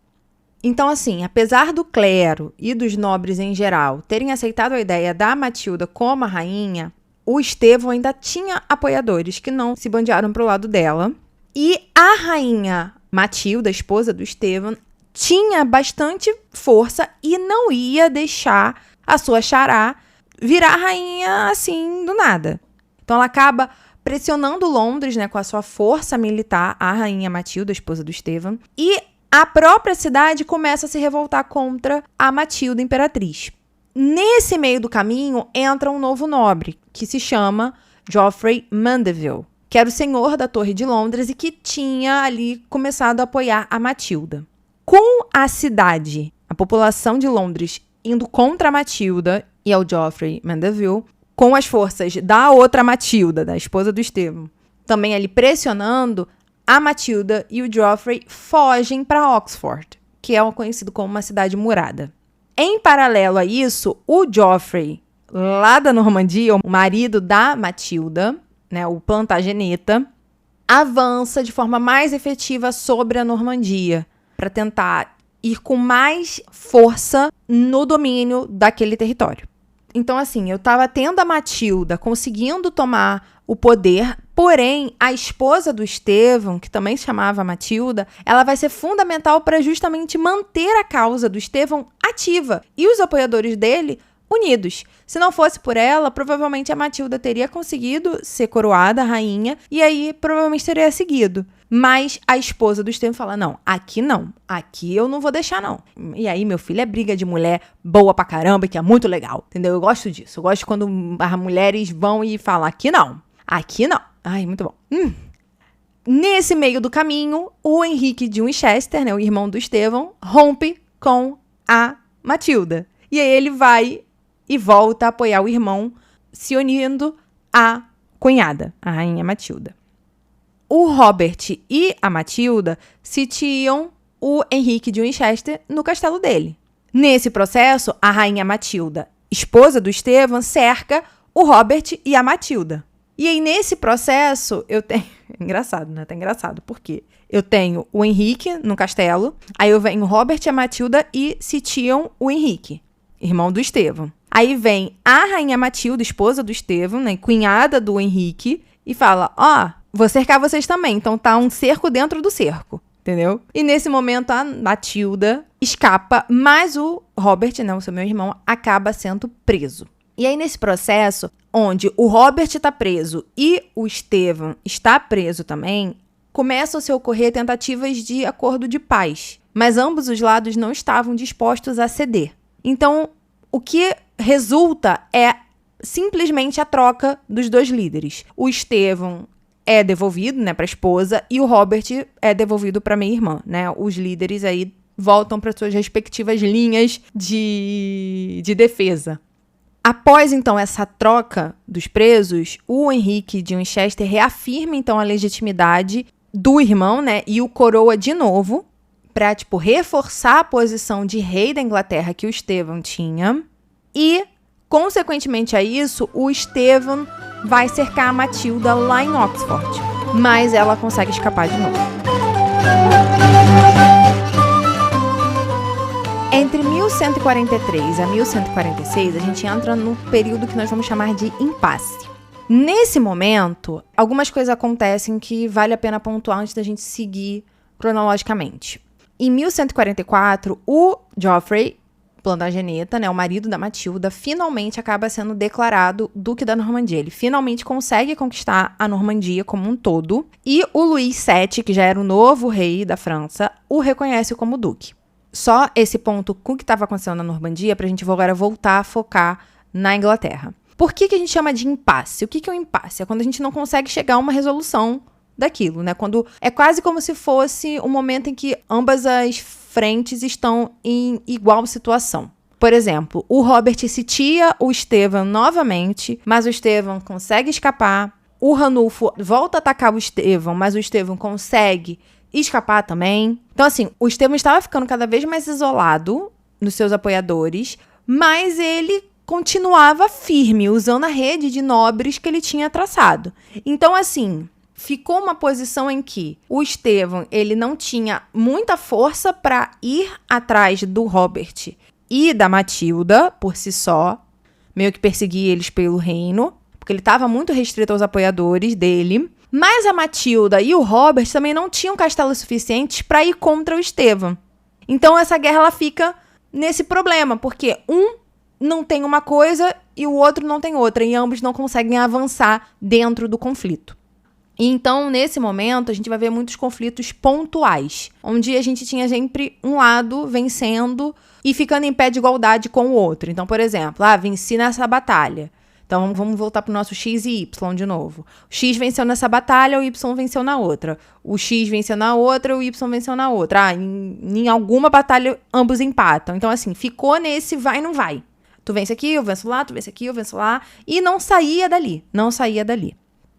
Então, assim, apesar do clero e dos nobres em geral terem aceitado a ideia da Matilda como a rainha, o Estevão ainda tinha apoiadores que não se bandearam pro lado dela. E a rainha Matilda, a esposa do Estevão, tinha bastante força e não ia deixar a sua xará virar rainha assim do nada. Então ela acaba pressionando Londres, né, com a sua força militar, a rainha Matilda, a esposa do Estevão, e a própria cidade começa a se revoltar contra a Matilda, imperatriz. Nesse meio do caminho entra um novo nobre, que se chama Geoffrey Mandeville, que era o senhor da Torre de Londres e que tinha ali começado a apoiar a Matilda. Com a cidade, a população de Londres indo contra a Matilda e ao Geoffrey Mandeville, com as forças da outra Matilda, da esposa do Estevão, também ali pressionando, a Matilda e o Geoffrey fogem para Oxford, que é conhecido como uma cidade murada. Em paralelo a isso, o Geoffrey, lá da Normandia, o marido da Matilda, né, o Plantageneta, avança de forma mais efetiva sobre a Normandia, para tentar ir com mais força no domínio daquele território. Então, assim, eu estava tendo a Matilda conseguindo tomar o poder, porém, a esposa do Estevão, que também se chamava Matilda, ela vai ser fundamental para justamente manter a causa do Estevão ativa e os apoiadores dele unidos. Se não fosse por ela, provavelmente a Matilda teria conseguido ser coroada rainha e aí provavelmente teria seguido. Mas a esposa do Estevão fala, não, aqui eu não vou deixar não. E aí, meu filho, é briga de mulher boa pra caramba, que é muito legal, entendeu? Eu gosto disso, eu gosto quando as mulheres vão e falam, aqui não. Ai, muito bom. Nesse meio do caminho, o Henrique de Winchester, né, o irmão do Estevão, rompe com a Matilda. E aí ele vai e volta a apoiar o irmão, se unindo à cunhada, a rainha Matilda. o Robert e a Matilda sitiam o Henrique de Winchester no castelo dele. Nesse processo, a rainha Matilda, esposa do Estevão, cerca o Robert e a Matilda. E aí, nesse processo, eu tenho... Engraçado, né? Tá engraçado. Por quê? Eu tenho o Henrique no castelo, aí eu venho o Robert e a Matilda e sitiam o Henrique, irmão do Estevão. Aí vem a rainha Matilda, esposa do Estevão, né, cunhada do Henrique, e fala, vou cercar vocês também. Então tá um cerco dentro do cerco, entendeu? E nesse momento a Matilda escapa, mas o Robert, né, o seu meu irmão, acaba sendo preso. E aí nesse processo, onde o Robert está preso e o Estevão está preso também, começam a se ocorrer tentativas de acordo de paz, mas ambos os lados não estavam dispostos a ceder. Então, o que resulta é simplesmente a troca dos dois líderes. O Estevão é devolvido, né, para a esposa e o Robert é devolvido para a minha irmã, né? Os líderes aí voltam para suas respectivas linhas de defesa. Após, então, essa troca dos presos, o Henrique de Winchester reafirma, então, a legitimidade do irmão, né, e o coroa de novo, para, reforçar a posição de rei da Inglaterra que o Estevão tinha. E, consequentemente a isso, o Estevão vai cercar a Matilda lá em Oxford, mas ela consegue escapar de novo. Entre 1143 a 1146, a gente entra no período que nós vamos chamar de impasse. Nesse momento, algumas coisas acontecem que vale a pena pontuar antes da gente seguir cronologicamente. Em 1144, o Geoffrey Plantageneta, né, o marido da Matilda, finalmente acaba sendo declarado Duque da Normandia. Ele finalmente consegue conquistar a Normandia como um todo. E o Luís VII, que já era o novo rei da França, o reconhece como Duque. Só esse ponto com o que estava acontecendo na Normandia para a gente agora voltar a focar na Inglaterra. Por que a gente chama de impasse? O que é um impasse? É quando a gente não consegue chegar a uma resolução daquilo, né? Quando é quase como se fosse um momento em que ambas as frentes estão em igual situação. Por exemplo, o Robert sitia o Estevão novamente, mas o Estevão consegue escapar. O Ranulfo volta a atacar o Estevão, mas o Estevão consegue escapar também. Então, assim, o Estevão estava ficando cada vez mais isolado nos seus apoiadores, mas ele continuava firme, usando a rede de nobres que ele tinha traçado. Então, assim, ficou uma posição em que o Estevão, ele não tinha muita força para ir atrás do Robert e da Matilda por si só, meio que perseguir eles pelo reino, porque ele estava muito restrito aos apoiadores dele. Mas a Matilda e o Robert também não tinham castelos suficientes para ir contra o Estevão. Então essa guerra ela fica nesse problema, porque um não tem uma coisa e o outro não tem outra, e ambos não conseguem avançar dentro do conflito. E então, nesse momento, a gente vai ver muitos conflitos pontuais, onde a gente tinha sempre um lado vencendo e ficando em pé de igualdade com o outro. Então, por exemplo, venci nessa batalha. Então, vamos voltar para o nosso X e Y de novo. O X venceu nessa batalha, o Y venceu na outra. O X venceu na outra, o Y venceu na outra. Em alguma batalha, ambos empatam. Então, assim, ficou nesse vai e não vai. Tu vence aqui, eu venço lá, tu vence aqui, eu venço lá. E não saía dali.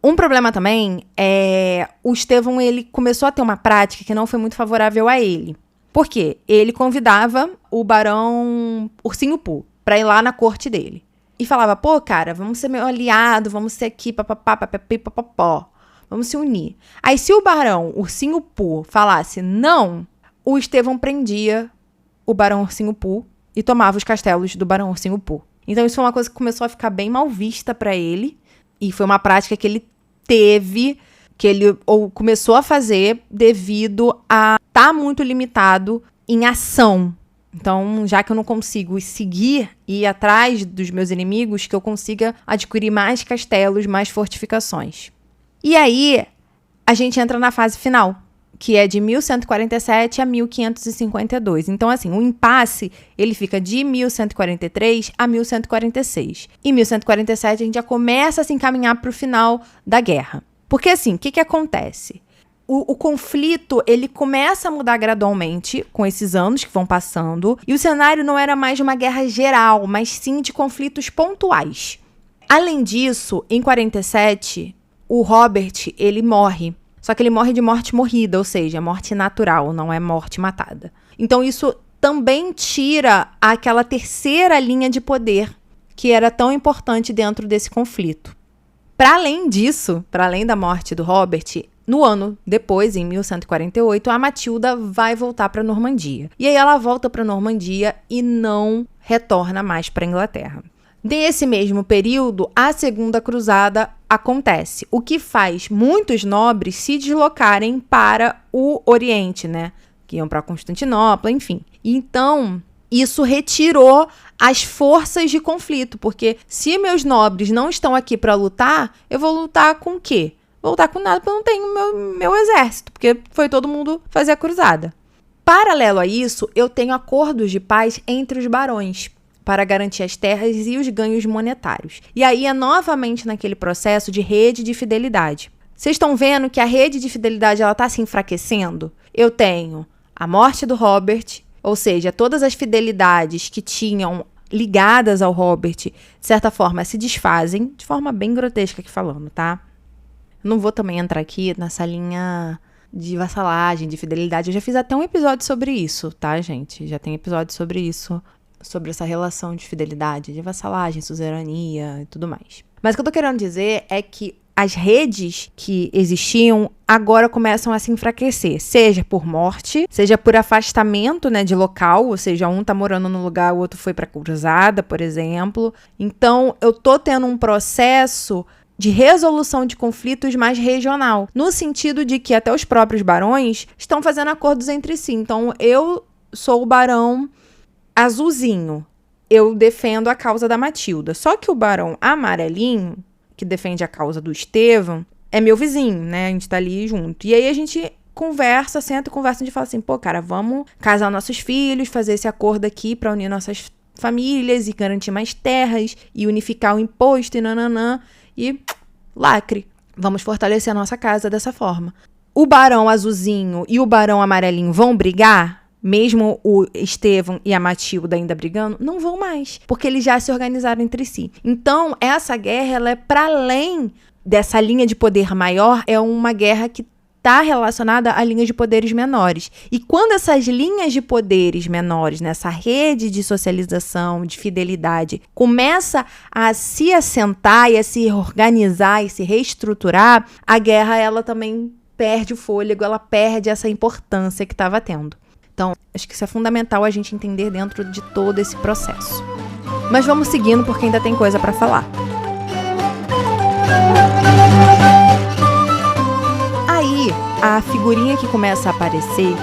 Um problema também é o Estevão, ele começou a ter uma prática que não foi muito favorável a ele. Por quê? Ele convidava o barão Ursinho Poo para ir lá na corte dele. E falava, pô, cara, vamos ser meu aliado, vamos ser aqui, papapá, papapi, papapó. Vamos se unir. Aí, se o barão Ursinho Poo falasse não, o Estevão prendia o barão Ursinho Poo e tomava os castelos do barão Ursinho Poo. Então, isso foi uma coisa que começou a ficar bem mal vista para ele. E foi uma prática que ele teve, que ele começou a fazer devido a estar muito limitado em ação. Então, já que eu não consigo seguir e ir atrás dos meus inimigos, que eu consiga adquirir mais castelos, mais fortificações. E aí, a gente entra na fase final, que é de 1147 a 1552. Então, assim, o impasse, ele fica de 1143 a 1146. Em 1147, a gente já começa a se encaminhar para o final da guerra. Porque, assim, o que acontece? O conflito, ele começa a mudar gradualmente com esses anos que vão passando, e o cenário não era mais de uma guerra geral, mas sim de conflitos pontuais. Além disso, em 47, o Robert, ele morre. Só que ele morre de morte morrida, ou seja, morte natural, não é morte matada. Então isso também tira aquela terceira linha de poder que era tão importante dentro desse conflito. Para além disso, para além da morte do Robert, no ano depois, em 1148, a Matilda vai voltar para a Normandia. E aí ela volta para a Normandia e não retorna mais para a Inglaterra. Nesse mesmo período, a Segunda Cruzada acontece, o que faz muitos nobres se deslocarem para o Oriente, né? Que iam para Constantinopla, enfim. Então, isso retirou as forças de conflito, porque se meus nobres não estão aqui para lutar, eu vou lutar com o quê? Vou lutar com nada, porque eu não tenho meu exército, porque foi todo mundo fazer a cruzada. Paralelo a isso, eu tenho acordos de paz entre os barões, para garantir as terras e os ganhos monetários. E aí é novamente naquele processo de rede de fidelidade. Vocês estão vendo que a rede de fidelidade está se enfraquecendo? Eu tenho a morte do Robert, ou seja, todas as fidelidades que tinham ligadas ao Robert, de certa forma, se desfazem, de forma bem grotesca aqui falando, tá? Não vou também entrar aqui nessa linha de vassalagem, de fidelidade. Eu já fiz até um episódio sobre isso, tá, gente? Já tem episódio sobre isso, sobre essa relação de fidelidade, de vassalagem, suzerania e tudo mais. Mas o que eu tô querendo dizer é que as redes que existiam agora começam a se enfraquecer, seja por morte, seja por afastamento, né, de local, ou seja, um tá morando num lugar, o outro foi pra cruzada, por exemplo. Então, eu tô tendo um processo de resolução de conflitos mais regional, no sentido de que até os próprios barões estão fazendo acordos entre si. Então, eu sou o barão azulzinho, eu defendo a causa da Matilda. Só que o barão amarelinho, que defende a causa do Estevão, é meu vizinho, né? A gente tá ali junto. E aí a gente conversa, senta e conversa, a gente fala assim, pô, cara, vamos casar nossos filhos, fazer esse acordo aqui pra unir nossas famílias e garantir mais terras e unificar o imposto e nananã. E lacre. Vamos fortalecer a nossa casa dessa forma. O barão azulzinho e o barão amarelinho vão brigar? Mesmo o Estevão e a Matilda ainda brigando, não vão mais, porque eles já se organizaram entre si. Então, essa guerra, ela é para além dessa linha de poder maior, é uma guerra que está relacionada a linhas de poderes menores. E quando essas linhas de poderes menores, nessa rede de socialização, de fidelidade, começa a se assentar e a se organizar e se reestruturar, a guerra, ela também perde o fôlego, ela perde essa importância que estava tendo. Então, acho que isso é fundamental a gente entender dentro de todo esse processo. Mas vamos seguindo porque ainda tem coisa para falar. Aí, a figurinha que começa a aparecer,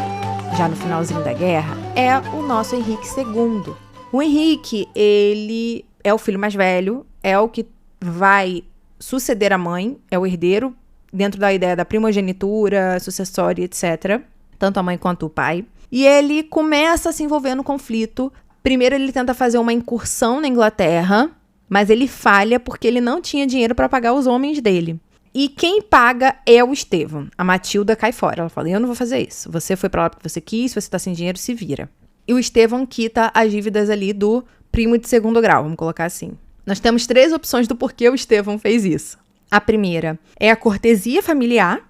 já no finalzinho da guerra, é o nosso Henrique II. O Henrique, ele é o filho mais velho, é o que vai suceder a mãe, é o herdeiro, dentro da ideia da primogenitura, sucessória, etc. Tanto a mãe quanto o pai. E ele começa a se envolver no conflito. Primeiro ele tenta fazer uma incursão na Inglaterra, mas ele falha porque ele não tinha dinheiro para pagar os homens dele. E quem paga é o Estevão. A Matilda cai fora. Ela fala, eu não vou fazer isso. Você foi para lá porque você quis, se você tá sem dinheiro, se vira. E o Estevão quita as dívidas ali do primo de segundo grau, vamos colocar assim. Nós temos 3 opções do porquê o Estevão fez isso. A primeira é a cortesia familiar,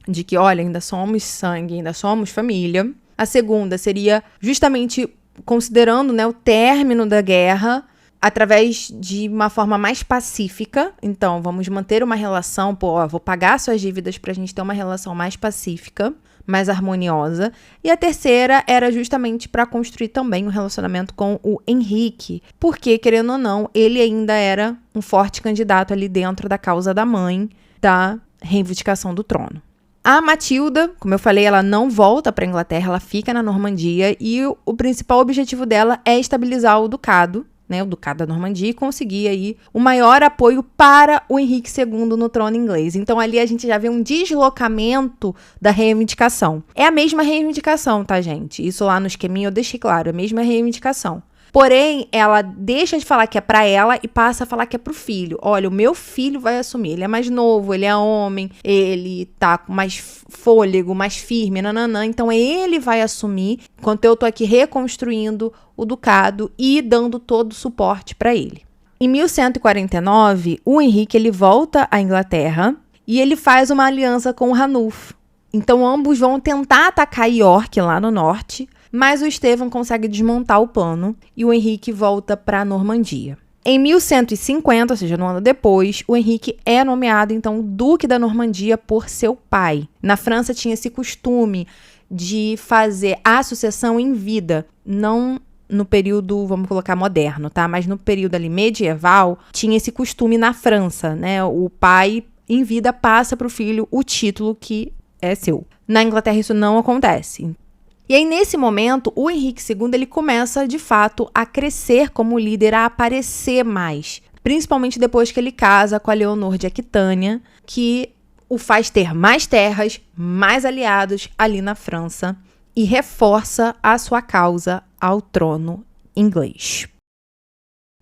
de que, olha, ainda somos sangue, ainda somos família. A segunda seria justamente considerando, né, o término da guerra através de uma forma mais pacífica. Então, vamos manter uma relação, vou pagar suas dívidas para a gente ter uma relação mais pacífica, mais harmoniosa. E a terceira era justamente para construir também um relacionamento com o Henrique, porque, querendo ou não, ele ainda era um forte candidato ali dentro da causa da mãe, da reivindicação do trono. A Matilda, como eu falei, ela não volta para a Inglaterra, ela fica na Normandia e o principal objetivo dela é estabilizar o ducado, né, o ducado da Normandia, e conseguir aí o maior apoio para o Henrique II no trono inglês. Então ali a gente já vê um deslocamento da reivindicação. É a mesma reivindicação, tá, gente? Isso lá no esqueminha eu deixei claro, é a mesma reivindicação. Porém, ela deixa de falar que é pra ela e passa a falar que é pro filho. Olha, o meu filho vai assumir. Ele é mais novo, ele é homem, ele tá com mais fôlego, mais firme, nananã. Então, ele vai assumir, enquanto eu tô aqui reconstruindo o ducado e dando todo o suporte pra ele. Em 1149, o Henrique ele volta à Inglaterra e ele faz uma aliança com o Ranulfo. Então ambos vão tentar atacar York lá no norte, mas o Estevão consegue desmontar o plano e o Henrique volta para a Normandia. Em 1150, ou seja, no ano depois, o Henrique é nomeado, então, Duque da Normandia por seu pai. Na França tinha esse costume de fazer a sucessão em vida, não no período, vamos colocar, moderno, tá? Mas no período ali medieval, tinha esse costume na França, né? O pai, em vida, passa para o filho o título que é seu. Na Inglaterra isso não acontece. E aí, nesse momento, o Henrique II ele começa, de fato, a crescer como líder, a aparecer mais. Principalmente depois que ele casa com a Leonor de Aquitânia, que o faz ter mais terras, mais aliados ali na França e reforça a sua causa ao trono inglês.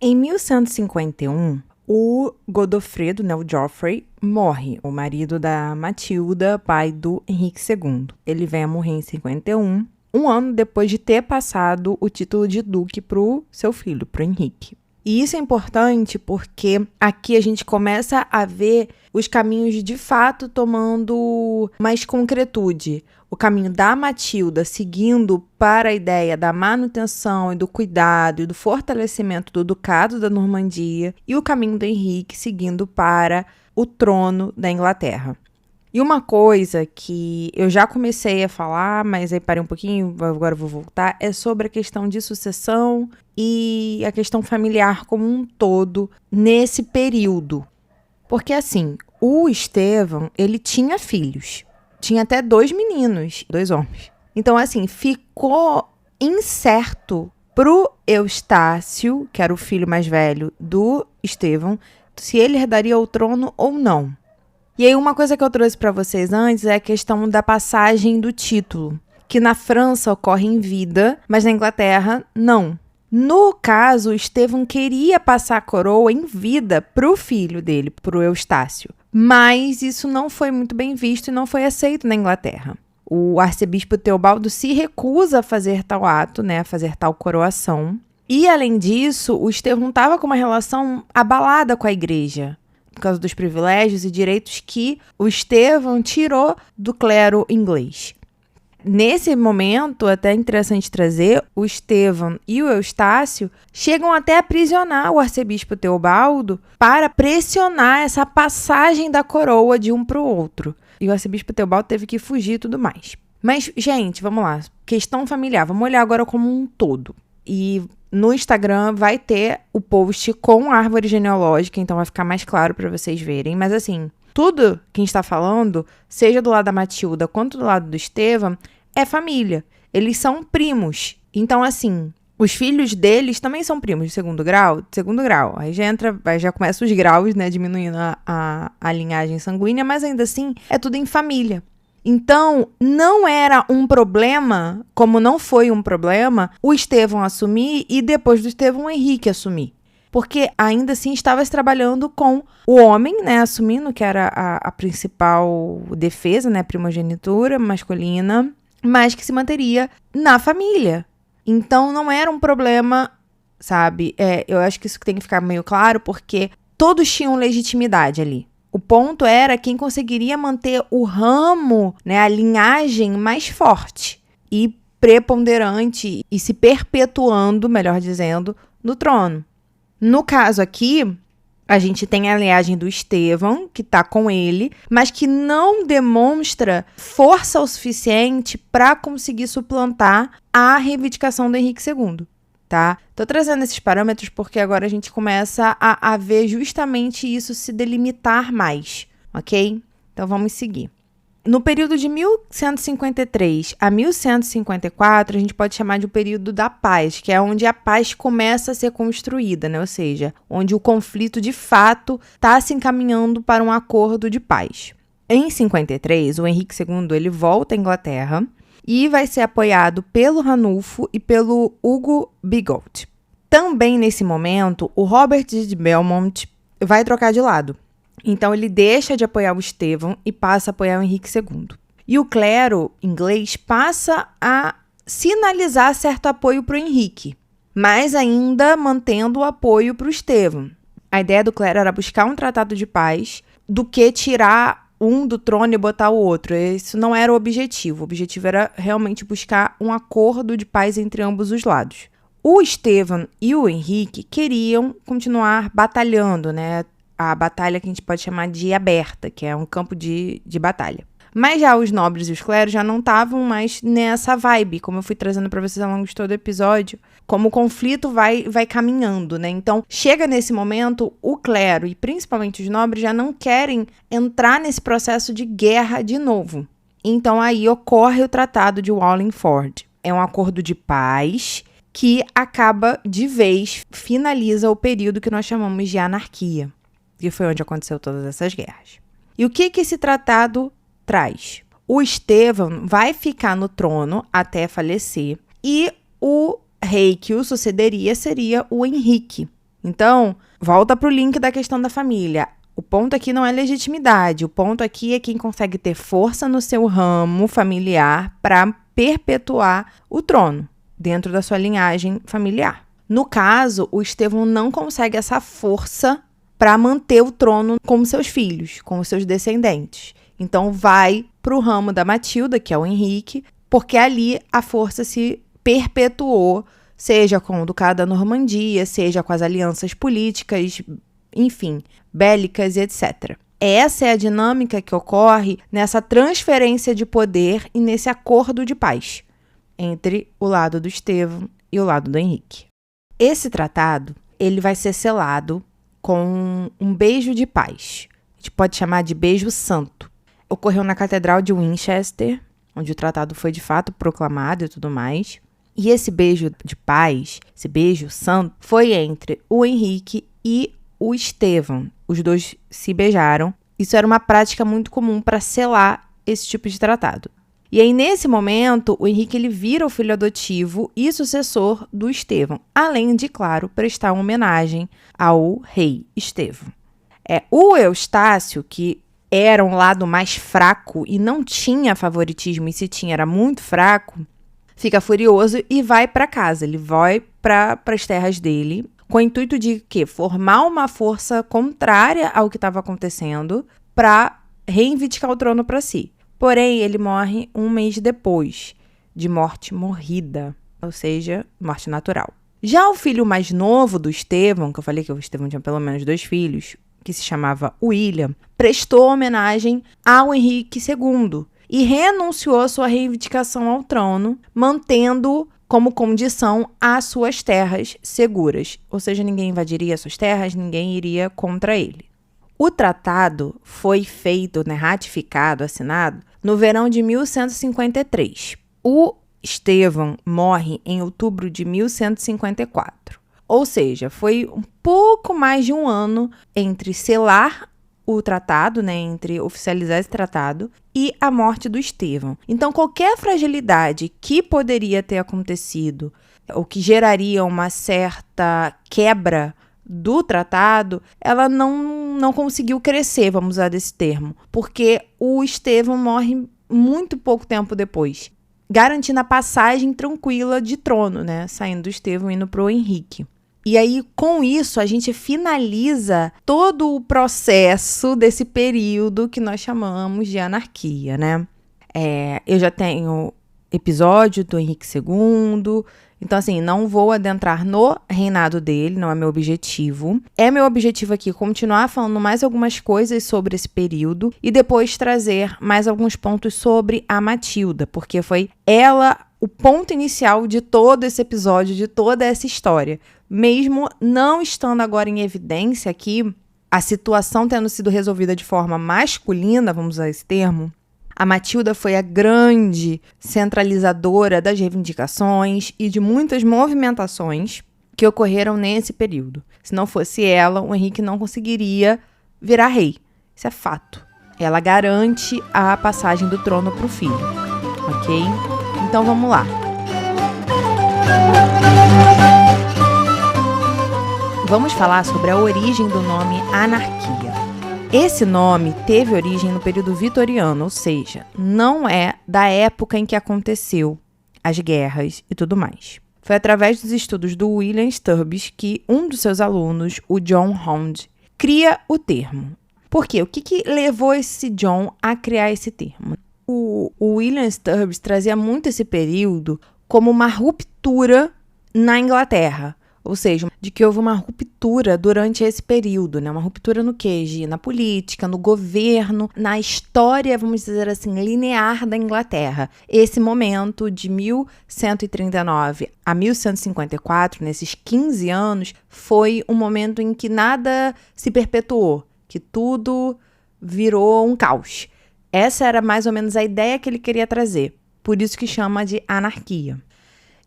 Em 1151, o Godofredo, né, o Geoffrey, morre, o marido da Matilda, pai do Henrique II. Ele vem a morrer em 51, um ano depois de ter passado o título de duque para o seu filho, para o Henrique. E isso é importante porque aqui a gente começa a ver os caminhos de fato tomando mais concretude. O caminho da Matilda seguindo para a ideia da manutenção e do cuidado e do fortalecimento do Ducado da Normandia, e o caminho do Henrique seguindo para o trono da Inglaterra. E uma coisa que eu já comecei a falar, mas aí parei um pouquinho, agora vou voltar, é sobre a questão de sucessão e a questão familiar como um todo nesse período. Porque assim, o Estevão, ele tinha filhos. Tinha até 2 meninos, 2 homens. Então assim, ficou incerto pro Eustácio, que era o filho mais velho do Estevão, se ele herdaria o trono ou não. E aí uma coisa que eu trouxe para vocês antes é a questão da passagem do título, que na França ocorre em vida, mas na Inglaterra não. No caso, o Estevão queria passar a coroa em vida para o filho dele, para o Eustácio, mas isso não foi muito bem visto e não foi aceito na Inglaterra. O arcebispo Teobaldo se recusa a fazer tal ato, né, a fazer tal coroação. E, além disso, o Estevão estava com uma relação abalada com a igreja, por causa dos privilégios e direitos que o Estevão tirou do clero inglês. Nesse momento, até interessante trazer, o Estevão e o Eustácio chegam até a aprisionar o arcebispo Teobaldo para pressionar essa passagem da coroa de um para o outro. E o arcebispo Teobaldo teve que fugir e tudo mais. Mas, gente, vamos lá. Questão familiar. Vamos olhar agora como um todo. E no Instagram vai ter o post com a árvore genealógica, então vai ficar mais claro para vocês verem. Mas assim, tudo que a gente está falando, seja do lado da Matilda quanto do lado do Estevão, é família. Eles são primos. Então, assim, os filhos deles também são primos de segundo grau. Aí já começa os graus, né, diminuindo a linhagem sanguínea, mas ainda assim é tudo em família. Então, não era um problema, como não foi um problema, o Estevão assumir e depois do Estevão o Henrique assumir. Porque ainda assim estava se trabalhando com o homem, né, assumindo que era a principal defesa, né, primogenitura masculina, mas que se manteria na família. Então, não era um problema, sabe? Eu acho que isso tem que ficar meio claro, porque todos tinham legitimidade ali. O ponto era quem conseguiria manter o ramo, né, a linhagem mais forte e preponderante e se perpetuando, melhor dizendo, no trono. No caso aqui, a gente tem a linhagem do Estevão, que está com ele, mas que não demonstra força o suficiente para conseguir suplantar a reivindicação do Henrique II. Tá? Tô trazendo esses parâmetros porque agora a gente começa a ver justamente isso se delimitar mais, ok? Então vamos seguir. No período de 1153 a 1154, a gente pode chamar de um período da paz, que é onde a paz começa a ser construída, né? Ou seja, onde o conflito de fato está se encaminhando para um acordo de paz. Em 53, o Henrique II ele volta à Inglaterra e vai ser apoiado pelo Ranulfo e pelo Hugo Bigot. Também nesse momento, o Robert de Belmont vai trocar de lado. Então ele deixa de apoiar o Estevão e passa a apoiar o Henrique II. E o clero inglês passa a sinalizar certo apoio para o Henrique, mas ainda mantendo o apoio para o Estevão. A ideia do clero era buscar um tratado de paz do que tirar um do trono e botar o outro. Isso não era o objetivo. O objetivo era realmente buscar um acordo de paz entre ambos os lados. O Estevão e o Henrique queriam continuar batalhando, né? A batalha que a gente pode chamar de aberta, que é um campo de batalha. Mas já os nobres e os clérigos já não estavam mais nessa vibe, como eu fui trazendo para vocês ao longo de todo o episódio, como o conflito vai caminhando, né? Então, chega nesse momento, o clero e principalmente os nobres já não querem entrar nesse processo de guerra de novo. Então, aí ocorre o Tratado de Wallingford. É um acordo de paz que acaba de vez, finaliza o período que nós chamamos de anarquia, que foi onde aconteceu todas essas guerras. E o que esse tratado traz? O Estevão vai ficar no trono até falecer e o rei que o sucederia seria o Henrique. Então, volta para o link da questão da família. O ponto aqui não é legitimidade, o ponto aqui é quem consegue ter força no seu ramo familiar para perpetuar o trono dentro da sua linhagem familiar. No caso, o Estevão não consegue essa força para manter o trono com seus filhos, com os seus descendentes. Então, vai para o ramo da Matilda, que é o Henrique, porque ali a força se perpetuou, seja com o Ducado da Normandia, seja com as alianças políticas, enfim, bélicas e etc. Essa é a dinâmica que ocorre nessa transferência de poder e nesse acordo de paz entre o lado do Estevão e o lado do Henrique. Esse tratado, ele vai ser selado com um beijo de paz. A gente pode chamar de beijo santo. Ocorreu na Catedral de Winchester, onde o tratado foi de fato proclamado e tudo mais. E esse beijo de paz, esse beijo santo, foi entre o Henrique e o Estevão. Os dois se beijaram. Isso era uma prática muito comum para selar esse tipo de tratado. E aí, nesse momento, o Henrique ele vira o filho adotivo e sucessor do Estevão, além de, claro, prestar uma homenagem ao rei Estevão. O Eustácio, que era um lado mais fraco e não tinha favoritismo, e se tinha era muito fraco, fica furioso e vai para casa. Ele vai para as terras dele com o intuito de quê? Formar uma força contrária ao que estava acontecendo para reivindicar o trono para si. Porém, ele morre um mês depois, de morte morrida, ou seja, morte natural. Já o filho mais novo do Estevão, que eu falei que o Estevão tinha pelo menos 2 filhos, que se chamava William, prestou homenagem ao Henrique II e renunciou à sua reivindicação ao trono, mantendo como condição as suas terras seguras. Ou seja, ninguém invadiria suas terras, ninguém iria contra ele. O tratado foi feito, ratificado, assinado, no verão de 1153. O Estevão morre em outubro de 1154. Ou seja, foi um pouco mais de um ano entre selar o tratado, entre oficializar esse tratado, e a morte do Estevão. Então, qualquer fragilidade que poderia ter acontecido, ou que geraria uma certa quebra do tratado, ela não conseguiu crescer, vamos usar desse termo, porque o Estevão morre muito pouco tempo depois, garantindo a passagem tranquila de trono, saindo do Estevão e indo para o Henrique. E aí, com isso, a gente finaliza todo o processo desse período que nós chamamos de anarquia, Eu já tenho episódio do Henrique II, então, assim, não vou adentrar no reinado dele, não é meu objetivo. É meu objetivo aqui continuar falando mais algumas coisas sobre esse período e depois trazer mais alguns pontos sobre a Matilda, porque foi ela o ponto inicial de todo esse episódio, de toda essa história. Mesmo não estando agora em evidência aqui, a situação tendo sido resolvida de forma masculina, vamos usar esse termo, a Matilda foi a grande centralizadora das reivindicações e de muitas movimentações que ocorreram nesse período. Se não fosse ela, o Henrique não conseguiria virar rei. Isso é fato. Ela garante a passagem do trono para o filho. Ok? Então vamos lá. Vamos falar sobre a origem do nome anarquia. Esse nome teve origem no período vitoriano, ou seja, não é da época em que aconteceu as guerras e tudo mais. Foi através dos estudos do William Stubbs que um dos seus alunos, o John Hound, cria o termo. Por quê? O que levou esse John a criar esse termo? O William Stubbs trazia muito esse período como uma ruptura na Inglaterra. Ou seja, de que houve uma ruptura durante esse período, né? Uma ruptura no quê, Gi? Na política, no governo, na história, vamos dizer assim, linear da Inglaterra. Esse momento de 1139 a 1154, nesses 15 anos, foi um momento em que nada se perpetuou, que tudo virou um caos. Essa era mais ou menos a ideia que ele queria trazer, por isso que chama de anarquia.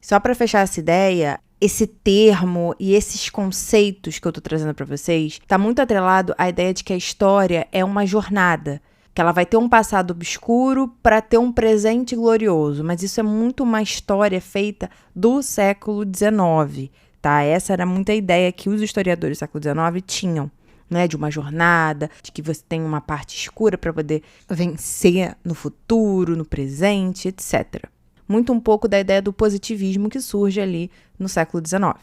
Só para fechar essa ideia, esse termo e esses conceitos que eu tô trazendo para vocês, tá muito atrelado à ideia de que a história é uma jornada, que ela vai ter um passado obscuro para ter um presente glorioso, mas isso é muito uma história feita do século XIX, tá? Essa era muito a ideia que os historiadores do século XIX tinham, né? De uma jornada, de que você tem uma parte escura para poder vencer no futuro, no presente, etc. Muito um pouco da ideia do positivismo que surge ali no século XIX.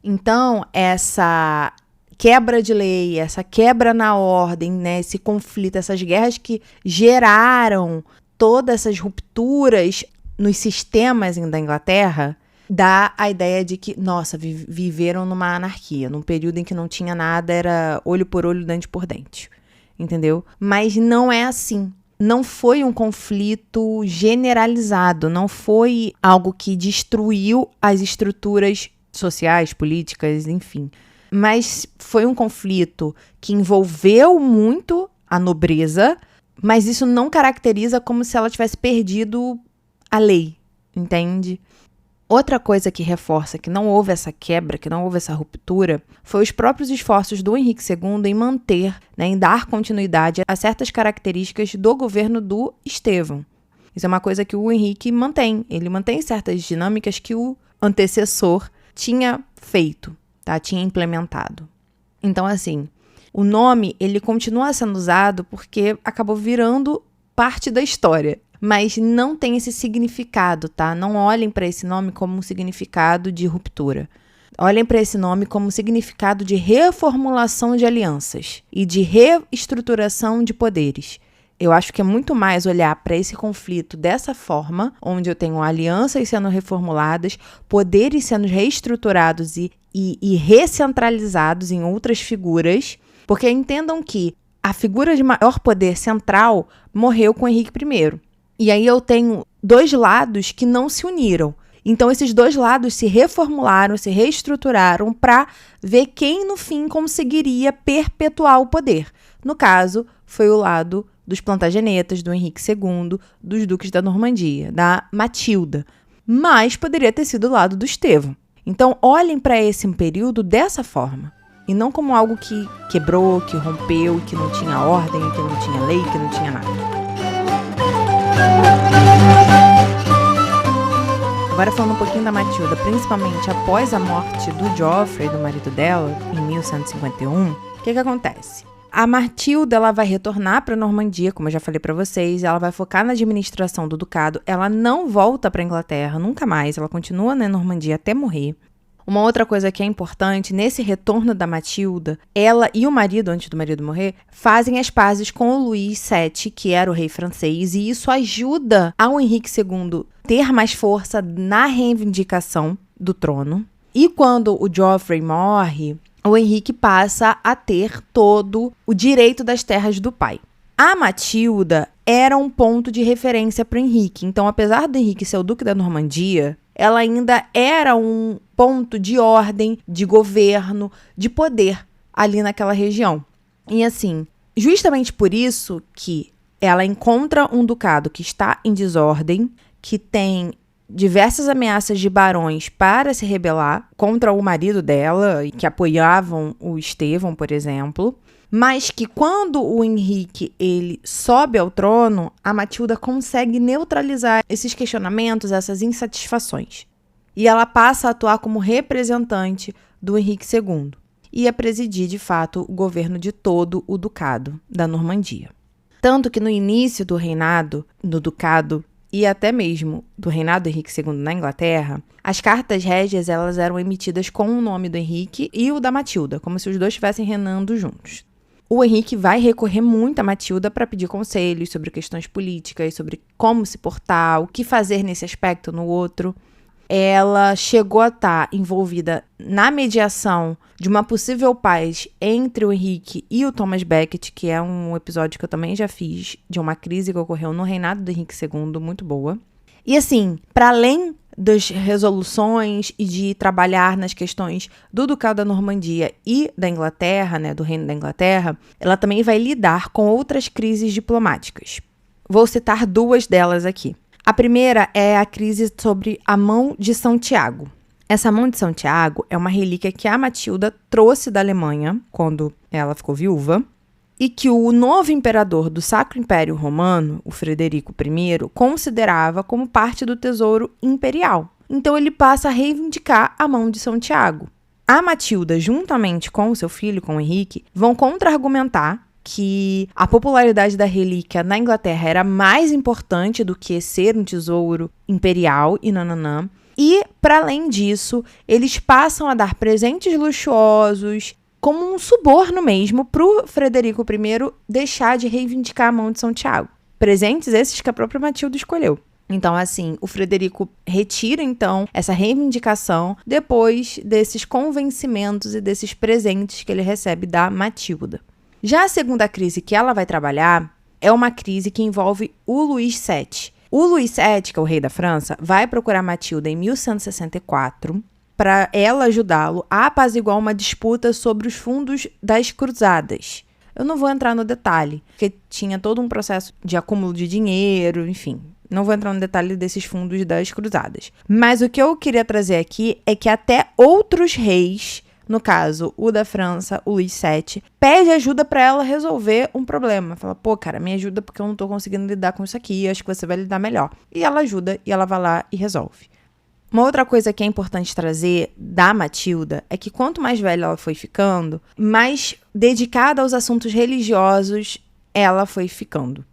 Então, essa quebra de lei, essa quebra na ordem, né, esse conflito, essas guerras que geraram todas essas rupturas nos sistemas da Inglaterra, dá a ideia de que, nossa, viveram numa anarquia, num período em que não tinha nada, era olho por olho, dente por dente, entendeu? Mas não é assim. Não foi um conflito generalizado, não foi algo que destruiu as estruturas sociais, políticas, enfim. Mas foi um conflito que envolveu muito a nobreza, mas isso não caracteriza como se ela tivesse perdido a lei, entende? Outra coisa que reforça que não houve essa quebra, que não houve essa ruptura, foi os próprios esforços do Henrique II em manter, né, em dar continuidade a certas características do governo do Estevão. Isso é uma coisa que o Henrique mantém. Ele mantém certas dinâmicas que o antecessor tinha feito, tá? Tinha implementado. Então, assim, o nome ele continua sendo usado porque acabou virando parte da história. Mas não tem esse significado, tá? Não olhem para esse nome como um significado de ruptura. Olhem para esse nome como um significado de reformulação de alianças e de reestruturação de poderes. Eu acho que é muito mais olhar para esse conflito dessa forma, onde eu tenho alianças sendo reformuladas, poderes sendo reestruturados e recentralizados em outras figuras, porque entendam que a figura de maior poder central morreu com Henrique I. E aí eu tenho dois lados que não se uniram. Então, esses dois lados se reformularam, se reestruturaram para ver quem, no fim, conseguiria perpetuar o poder. No caso, foi o lado dos Plantagenetas, do Henrique II, dos duques da Normandia, da Matilda. Mas poderia ter sido o lado do Estevão. Então, olhem para esse período dessa forma. E não como algo que quebrou, que rompeu, que não tinha ordem, que não tinha lei, que não tinha nada. Agora falando um pouquinho da Matilda, principalmente após a morte do Geoffrey, do marido dela, em 1151, o que acontece? A Matilda ela vai retornar para a Normandia, como eu já falei para vocês, ela vai focar na administração do ducado, ela não volta para a Inglaterra, nunca mais, ela continua na Normandia até morrer. Uma outra coisa que é importante, nesse retorno da Matilda, ela e o marido, antes do marido morrer, fazem as pazes com o Luís VII, que era o rei francês, e isso ajuda ao Henrique II ter mais força na reivindicação do trono. E quando o Geoffrey morre, o Henrique passa a ter todo o direito das terras do pai. A Matilda era um ponto de referência para o Henrique, então apesar do Henrique ser o duque da Normandia, ela ainda era um ponto de ordem, de governo, de poder ali naquela região. E assim, justamente por isso que ela encontra um ducado que está em desordem, que tem diversas ameaças de barões para se rebelar contra o marido dela, que apoiavam o Estevão, por exemplo, mas que quando o Henrique ele sobe ao trono, a Matilda consegue neutralizar esses questionamentos, essas insatisfações. E ela passa a atuar como representante do Henrique II e a presidir, de fato, o governo de todo o ducado da Normandia. Tanto que no início do reinado, do ducado, e até mesmo do reinado do Henrique II na Inglaterra, as cartas régias elas eram emitidas com o nome do Henrique e o da Matilda, como se os dois estivessem reinando juntos. o Henrique vai recorrer muito a Matilda para pedir conselhos sobre questões políticas, sobre como se portar, o que fazer nesse aspecto no outro. Ela chegou a estar envolvida na mediação de uma possível paz entre o Henrique e o Thomas Becket, que é um episódio que eu também já fiz, de uma crise que ocorreu no reinado do Henrique II, muito boa. E assim, para além das resoluções e de trabalhar nas questões do Ducado da Normandia e da Inglaterra, né, do Reino da Inglaterra, ela também vai lidar com outras crises diplomáticas. Vou citar 2 delas aqui. A primeira é a crise sobre a mão de São Tiago. Essa mão de São Tiago é uma relíquia que a Matilda trouxe da Alemanha, quando ela ficou viúva, e que o novo imperador do Sacro Império Romano, o Frederico I, considerava como parte do tesouro imperial. Então ele passa a reivindicar a mão de São Tiago. A Matilda, juntamente com o seu filho, com o Henrique, vão contra-argumentar que a popularidade da relíquia na Inglaterra era mais importante do que ser um tesouro imperial e nananã. E, para além disso, eles passam a dar presentes luxuosos, como um suborno mesmo, para o Frederico I deixar de reivindicar a mão de São Tiago. Presentes esses que a própria Matilda escolheu. Então, assim, o Frederico retira, então, essa reivindicação depois desses convencimentos e desses presentes que ele recebe da Matilda. Já a segunda crise que ela vai trabalhar é uma crise que envolve o Luís VII. O Luís VII, que é o rei da França, vai procurar Matilda em 1164 para ela ajudá-lo a apaziguar uma disputa sobre os fundos das cruzadas. Eu não vou entrar no detalhe, porque tinha todo um processo de acúmulo de dinheiro, enfim. Não vou entrar no detalhe desses fundos das cruzadas. Mas o que eu queria trazer aqui é que até outros reis, no caso, o da França, o Luís VII, pede ajuda para ela resolver um problema. Fala, pô, cara, me ajuda porque eu não tô conseguindo lidar com isso aqui, acho que você vai lidar melhor. E ela ajuda, e ela vai lá e resolve. Uma outra coisa que é importante trazer da Matilda é que quanto mais velha ela foi ficando, mais dedicada aos assuntos religiosos ela foi ficando.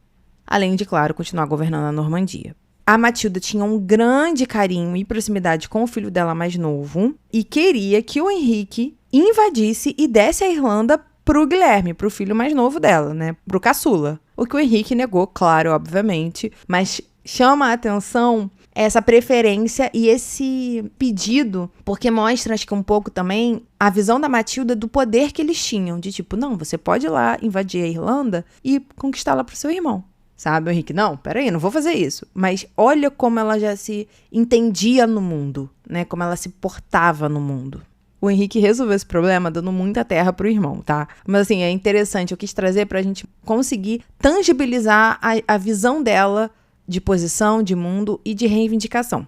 Além de, claro, continuar governando a Normandia. A Matilda tinha um grande carinho e proximidade com o filho dela mais novo e queria que o Henrique invadisse e desse a Irlanda pro Guilherme, pro filho mais novo dela, né? Pro caçula. O que o Henrique negou, claro, obviamente, mas chama a atenção essa preferência e esse pedido, porque mostra, acho que um pouco também, a visão da Matilda do poder que eles tinham, de tipo, não, você pode ir lá invadir a Irlanda e conquistá-la pro seu irmão. Sabe, o Henrique, não, peraí, não vou fazer isso. Mas olha como ela já se entendia no mundo, né? Como ela se portava no mundo. O Henrique resolveu esse problema dando muita terra pro irmão, tá? Mas assim, é interessante, eu quis trazer pra gente conseguir tangibilizar a visão dela de posição, de mundo e de reivindicação.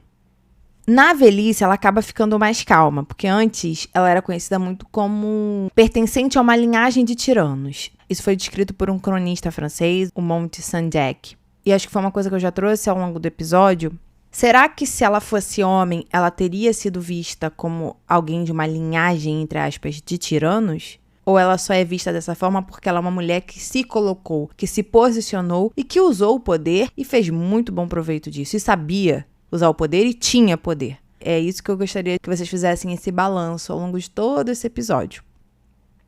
Na velhice, ela acaba ficando mais calma, porque antes ela era conhecida muito como pertencente a uma linhagem de tiranos. Isso foi descrito por um cronista francês, o Monte Saint-Jacques. E acho que foi uma coisa que eu já trouxe ao longo do episódio. Será que se ela fosse homem, ela teria sido vista como alguém de uma linhagem, entre aspas, de tiranos? Ou ela só é vista dessa forma porque ela é uma mulher que se colocou, que se posicionou e que usou o poder e fez muito bom proveito disso. E sabia usar o poder e tinha poder. É isso que eu gostaria que vocês fizessem esse balanço ao longo de todo esse episódio.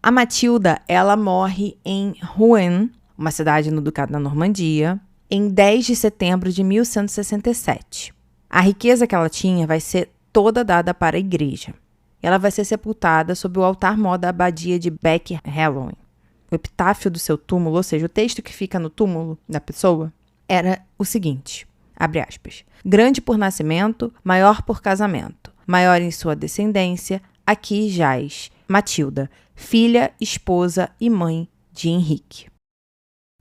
A Matilda, ela morre em Rouen, uma cidade no Ducado da Normandia, em 10 de setembro de 1167. A riqueza que ela tinha vai ser toda dada para a igreja. Ela vai ser sepultada sob o altar-mor da abadia de Bec-Hellouin. O epitáfio do seu túmulo, ou seja, o texto que fica no túmulo da pessoa, era o seguinte, abre aspas, grande por nascimento, maior por casamento, maior em sua descendência, aqui jaz Matilda, filha, esposa e mãe de Henrique.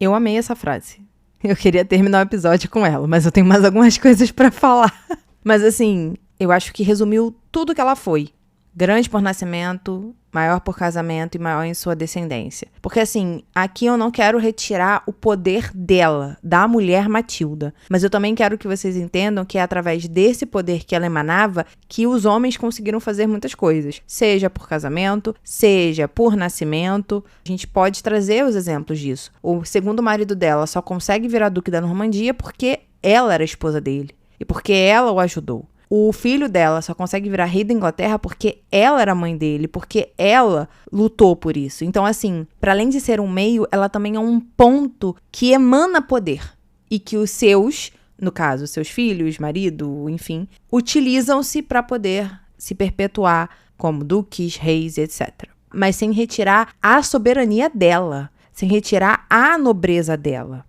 Eu amei essa frase. Eu queria terminar o episódio com ela, mas eu tenho mais algumas coisas para falar. Mas assim, eu acho que resumiu tudo que ela foi. Grande por nascimento, maior por casamento e maior em sua descendência. Porque assim, aqui eu não quero retirar o poder dela, da mulher Matilda. Mas eu também quero que vocês entendam que é através desse poder que ela emanava que os homens conseguiram fazer muitas coisas. Seja por casamento, seja por nascimento. A gente pode trazer os exemplos disso. O segundo marido dela só consegue virar duque da Normandia porque ela era a esposa dele. E porque ela o ajudou. O filho dela só consegue virar rei da Inglaterra porque ela era mãe dele, porque ela lutou por isso. Então, assim, para além de ser um meio, ela também é um ponto que emana poder. E que os seus, no caso, seus filhos, marido, enfim, utilizam-se para poder se perpetuar como duques, reis, etc. Mas sem retirar a soberania dela, sem retirar a nobreza dela.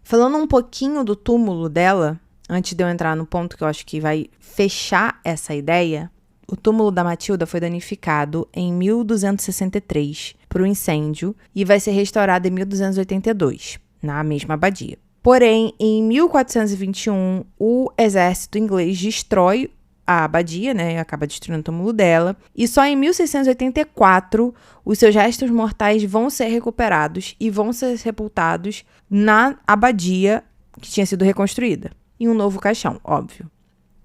Falando um pouquinho do túmulo dela, antes de eu entrar no ponto que eu acho que vai fechar essa ideia, o túmulo da Matilda foi danificado em 1263 por um incêndio e vai ser restaurado em 1282, na mesma abadia. Porém, em 1421, o exército inglês destrói a abadia, né, acaba destruindo o túmulo dela, e só em 1684 os seus restos mortais vão ser recuperados e vão ser sepultados na abadia que tinha sido reconstruída. E um novo caixão, óbvio.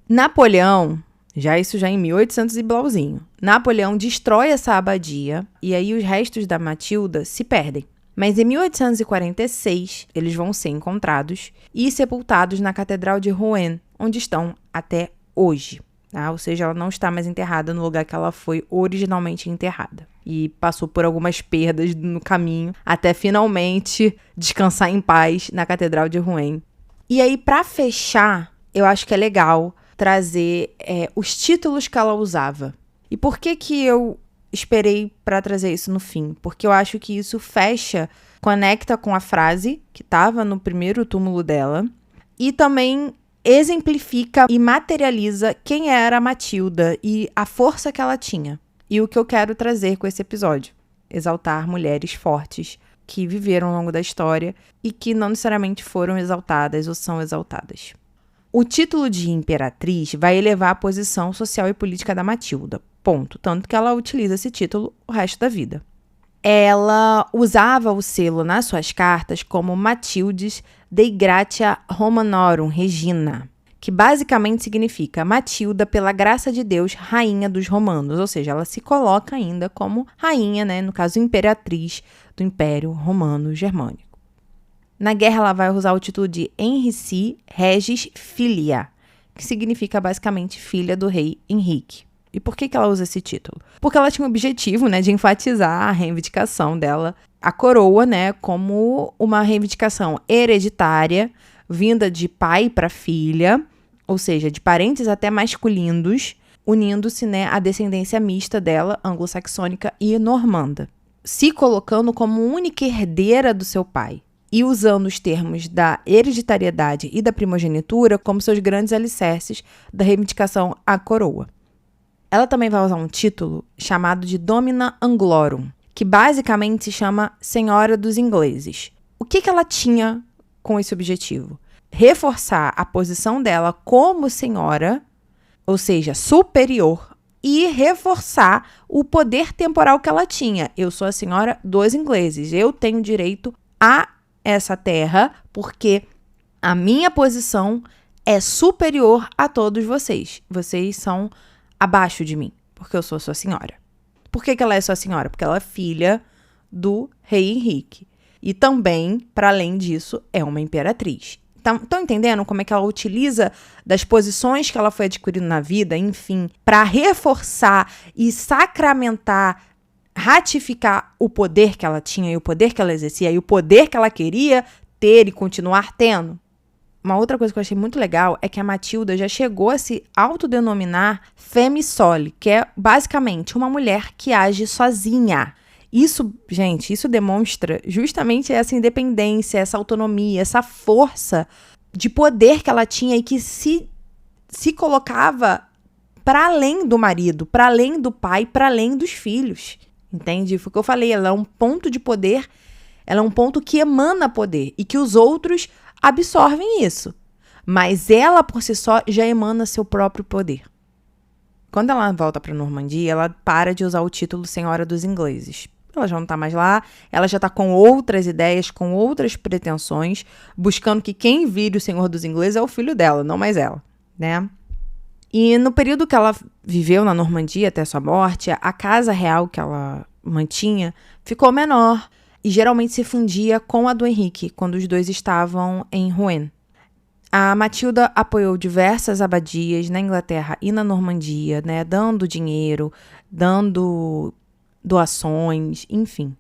Napoleão, isso já em 1800 e blauzinho, Napoleão destrói essa abadia e aí os restos da Matilda se perdem. Mas em 1846, eles vão ser encontrados e sepultados na Catedral de Rouen, onde estão até hoje. Tá? Ou seja, ela não está mais enterrada no lugar que ela foi originalmente enterrada. E passou por algumas perdas no caminho, até finalmente descansar em paz na Catedral de Rouen. E aí, para fechar, eu acho que é legal trazer os títulos que ela usava. E por que eu esperei para trazer isso no fim? Porque eu acho que isso conecta com a frase que estava no primeiro túmulo dela e também exemplifica e materializa quem era a Matilda e a força que ela tinha. E o que eu quero trazer com esse episódio: exaltar mulheres fortes que viveram ao longo da história e que não necessariamente foram exaltadas ou são exaltadas. O título de imperatriz vai elevar a posição social e política da Matilda, ponto. Tanto que ela utiliza esse título o resto da vida. Ela usava o selo nas suas cartas como Matildes Dei Gratia Romanorum Regina, que basicamente significa Matilda pela graça de Deus, rainha dos romanos. Ou seja, ela se coloca ainda como rainha, né, no caso imperatriz do Império Romano Germânico. Na guerra ela vai usar o título de Henrici Regis Filia, que significa basicamente filha do rei Henrique. E por que ela usa esse título? Porque ela tinha o objetivo, né, de enfatizar a reivindicação dela, a coroa, né, como uma reivindicação hereditária, vinda de pai para filha, ou seja, de parentes até masculinos, unindo-se, né, à descendência mista dela, anglo-saxônica e normanda, se colocando como única herdeira do seu pai e usando os termos da hereditariedade e da primogenitura como seus grandes alicerces da reivindicação à coroa. Ela também vai usar um título chamado de Domina Anglorum, que basicamente se chama Senhora dos Ingleses. O que ela tinha com esse objetivo? Reforçar a posição dela como senhora, ou seja, superior, e reforçar o poder temporal que ela tinha. Eu sou a senhora dos ingleses, eu tenho direito a essa terra porque a minha posição é superior a todos vocês. Vocês são abaixo de mim, porque eu sou sua senhora. Por que ela é sua senhora? Porque ela é filha do rei Henrique. E também, para além disso, é uma imperatriz. Estão entendendo como é que ela utiliza das posições que ela foi adquirindo na vida, enfim, para reforçar e sacramentar, ratificar o poder que ela tinha e o poder que ela exercia e o poder que ela queria ter e continuar tendo? Uma outra coisa que eu achei muito legal é que a Matilda já chegou a se autodenominar femme soli, que é basicamente uma mulher que age sozinha. Isso, gente, isso demonstra justamente essa independência, essa autonomia, essa força de poder que ela tinha e que se colocava para além do marido, para além do pai, para além dos filhos. Entende? Foi o que eu falei, ela é um ponto de poder, ela é um ponto que emana poder e que os outros absorvem isso. Mas ela, por si só, já emana seu próprio poder. Quando ela volta para Normandia, ela para de usar o título Senhora dos Ingleses. Ela já não está mais lá, ela já está com outras ideias, com outras pretensões, buscando que quem vire o Senhor dos Ingleses é o filho dela, não mais ela, né? E no período que ela viveu na Normandia até sua morte, a casa real que ela mantinha ficou menor e geralmente se fundia com a do Henrique, quando os dois estavam em Rouen. A Matilda apoiou diversas abadias na Inglaterra e na Normandia, né, dando dinheiro, dando doações, enfim.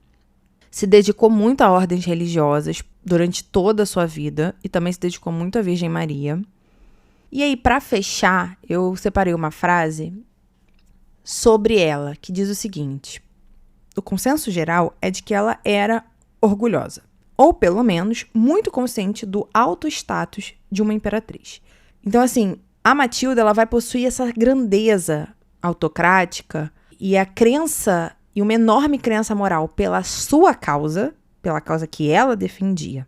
Se dedicou muito a ordens religiosas durante toda a sua vida e também se dedicou muito à Virgem Maria. E aí, para fechar, eu separei uma frase sobre ela, que diz o seguinte: o consenso geral é de que ela era orgulhosa, ou pelo menos muito consciente do alto status de uma imperatriz. Então, assim, a Matilda ela vai possuir essa grandeza autocrática e a crença, e uma enorme crença moral pela sua causa, pela causa que ela defendia.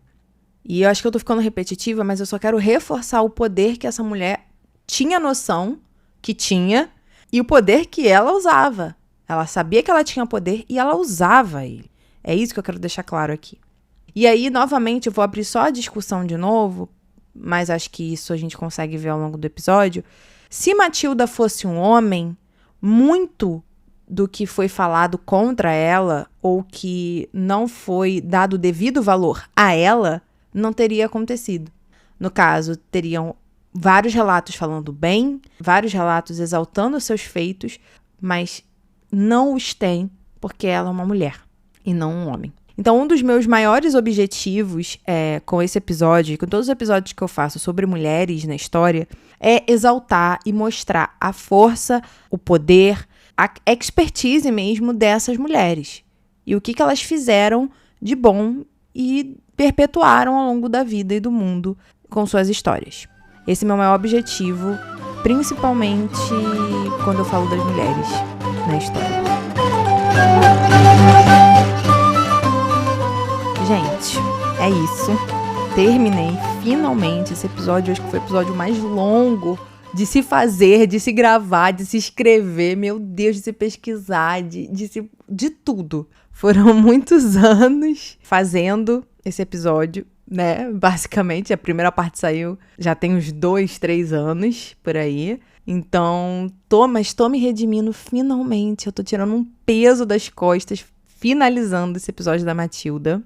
E eu acho que eu tô ficando repetitiva, mas eu só quero reforçar o poder que essa mulher tinha noção que tinha e o poder que ela usava. Ela sabia que ela tinha poder e ela usava ele. É isso que eu quero deixar claro aqui. E aí, novamente, eu vou abrir só a discussão de novo, mas acho que isso a gente consegue ver ao longo do episódio. Se Matilda fosse um homem, muito do que foi falado contra ela ou que não foi dado devido valor a ela, não teria acontecido. No caso, teriam vários relatos falando bem, vários relatos exaltando os seus feitos, mas não os tem porque ela é uma mulher e não um homem. Então, um dos meus maiores objetivos com esse episódio, e com todos os episódios que eu faço sobre mulheres na história, é exaltar e mostrar a força, o poder, a expertise mesmo dessas mulheres. E o que elas fizeram de bom e perpetuaram ao longo da vida e do mundo com suas histórias. Esse é o meu maior objetivo, principalmente quando eu falo das mulheres na história. Gente, é isso. Terminei finalmente esse episódio. Acho que foi o episódio mais longo de se fazer, de se gravar, de se escrever, meu Deus, de se pesquisar, de tudo. Foram muitos anos fazendo esse episódio, né? Basicamente, a primeira parte saiu já tem uns 2, 3 anos por aí. Então, tô me redimindo finalmente. Eu tô tirando um peso das costas, finalizando esse episódio da Matilda.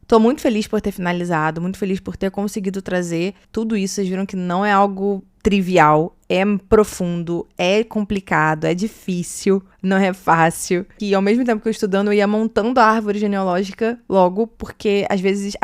Tô muito feliz por ter finalizado, muito feliz por ter conseguido trazer tudo isso. Vocês viram que não é algo trivial, é profundo, é complicado, é difícil, não é fácil. E ao mesmo tempo que eu estudando, eu ia montando a árvore genealógica logo, porque às vezes,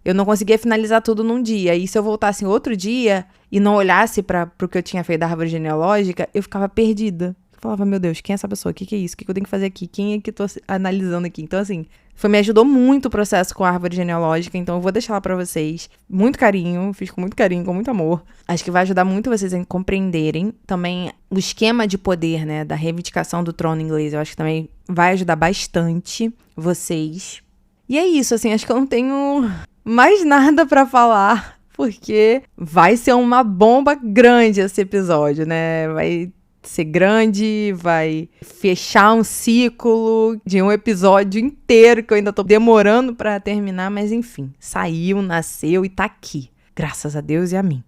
eu não conseguia finalizar tudo num dia. E se eu voltasse outro dia e não olhasse pro que eu tinha feito da árvore genealógica, eu ficava perdida. Eu falava, meu Deus, quem é essa pessoa? O que é isso? O que eu tenho que fazer aqui? Quem é que eu tô analisando aqui? Então, assim, me ajudou muito o processo com a árvore genealógica, então eu vou deixar lá pra vocês. Muito carinho, fiz com muito carinho, com muito amor. Acho que vai ajudar muito vocês a compreenderem também o esquema de poder, né, da reivindicação do trono inglês. Eu acho que também vai ajudar bastante vocês. E é isso, assim, acho que eu não tenho mais nada pra falar, porque vai ser uma bomba grande esse episódio, né? Vai ser grande, vai fechar um ciclo de um episódio inteiro que eu ainda tô demorando pra terminar, mas enfim, saiu, nasceu e tá aqui. Graças a Deus e a mim.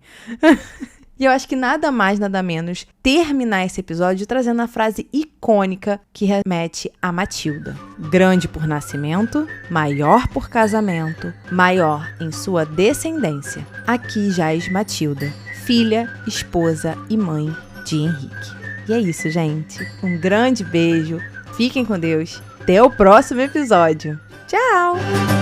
E eu acho que nada mais, nada menos terminar esse episódio trazendo a frase icônica que remete a Matilda. Grande por nascimento, maior por casamento, maior em sua descendência. Aqui jaz Matilda, filha, esposa e mãe de Henrique. E é isso, gente. Um grande beijo. Fiquem com Deus. Até o próximo episódio. Tchau!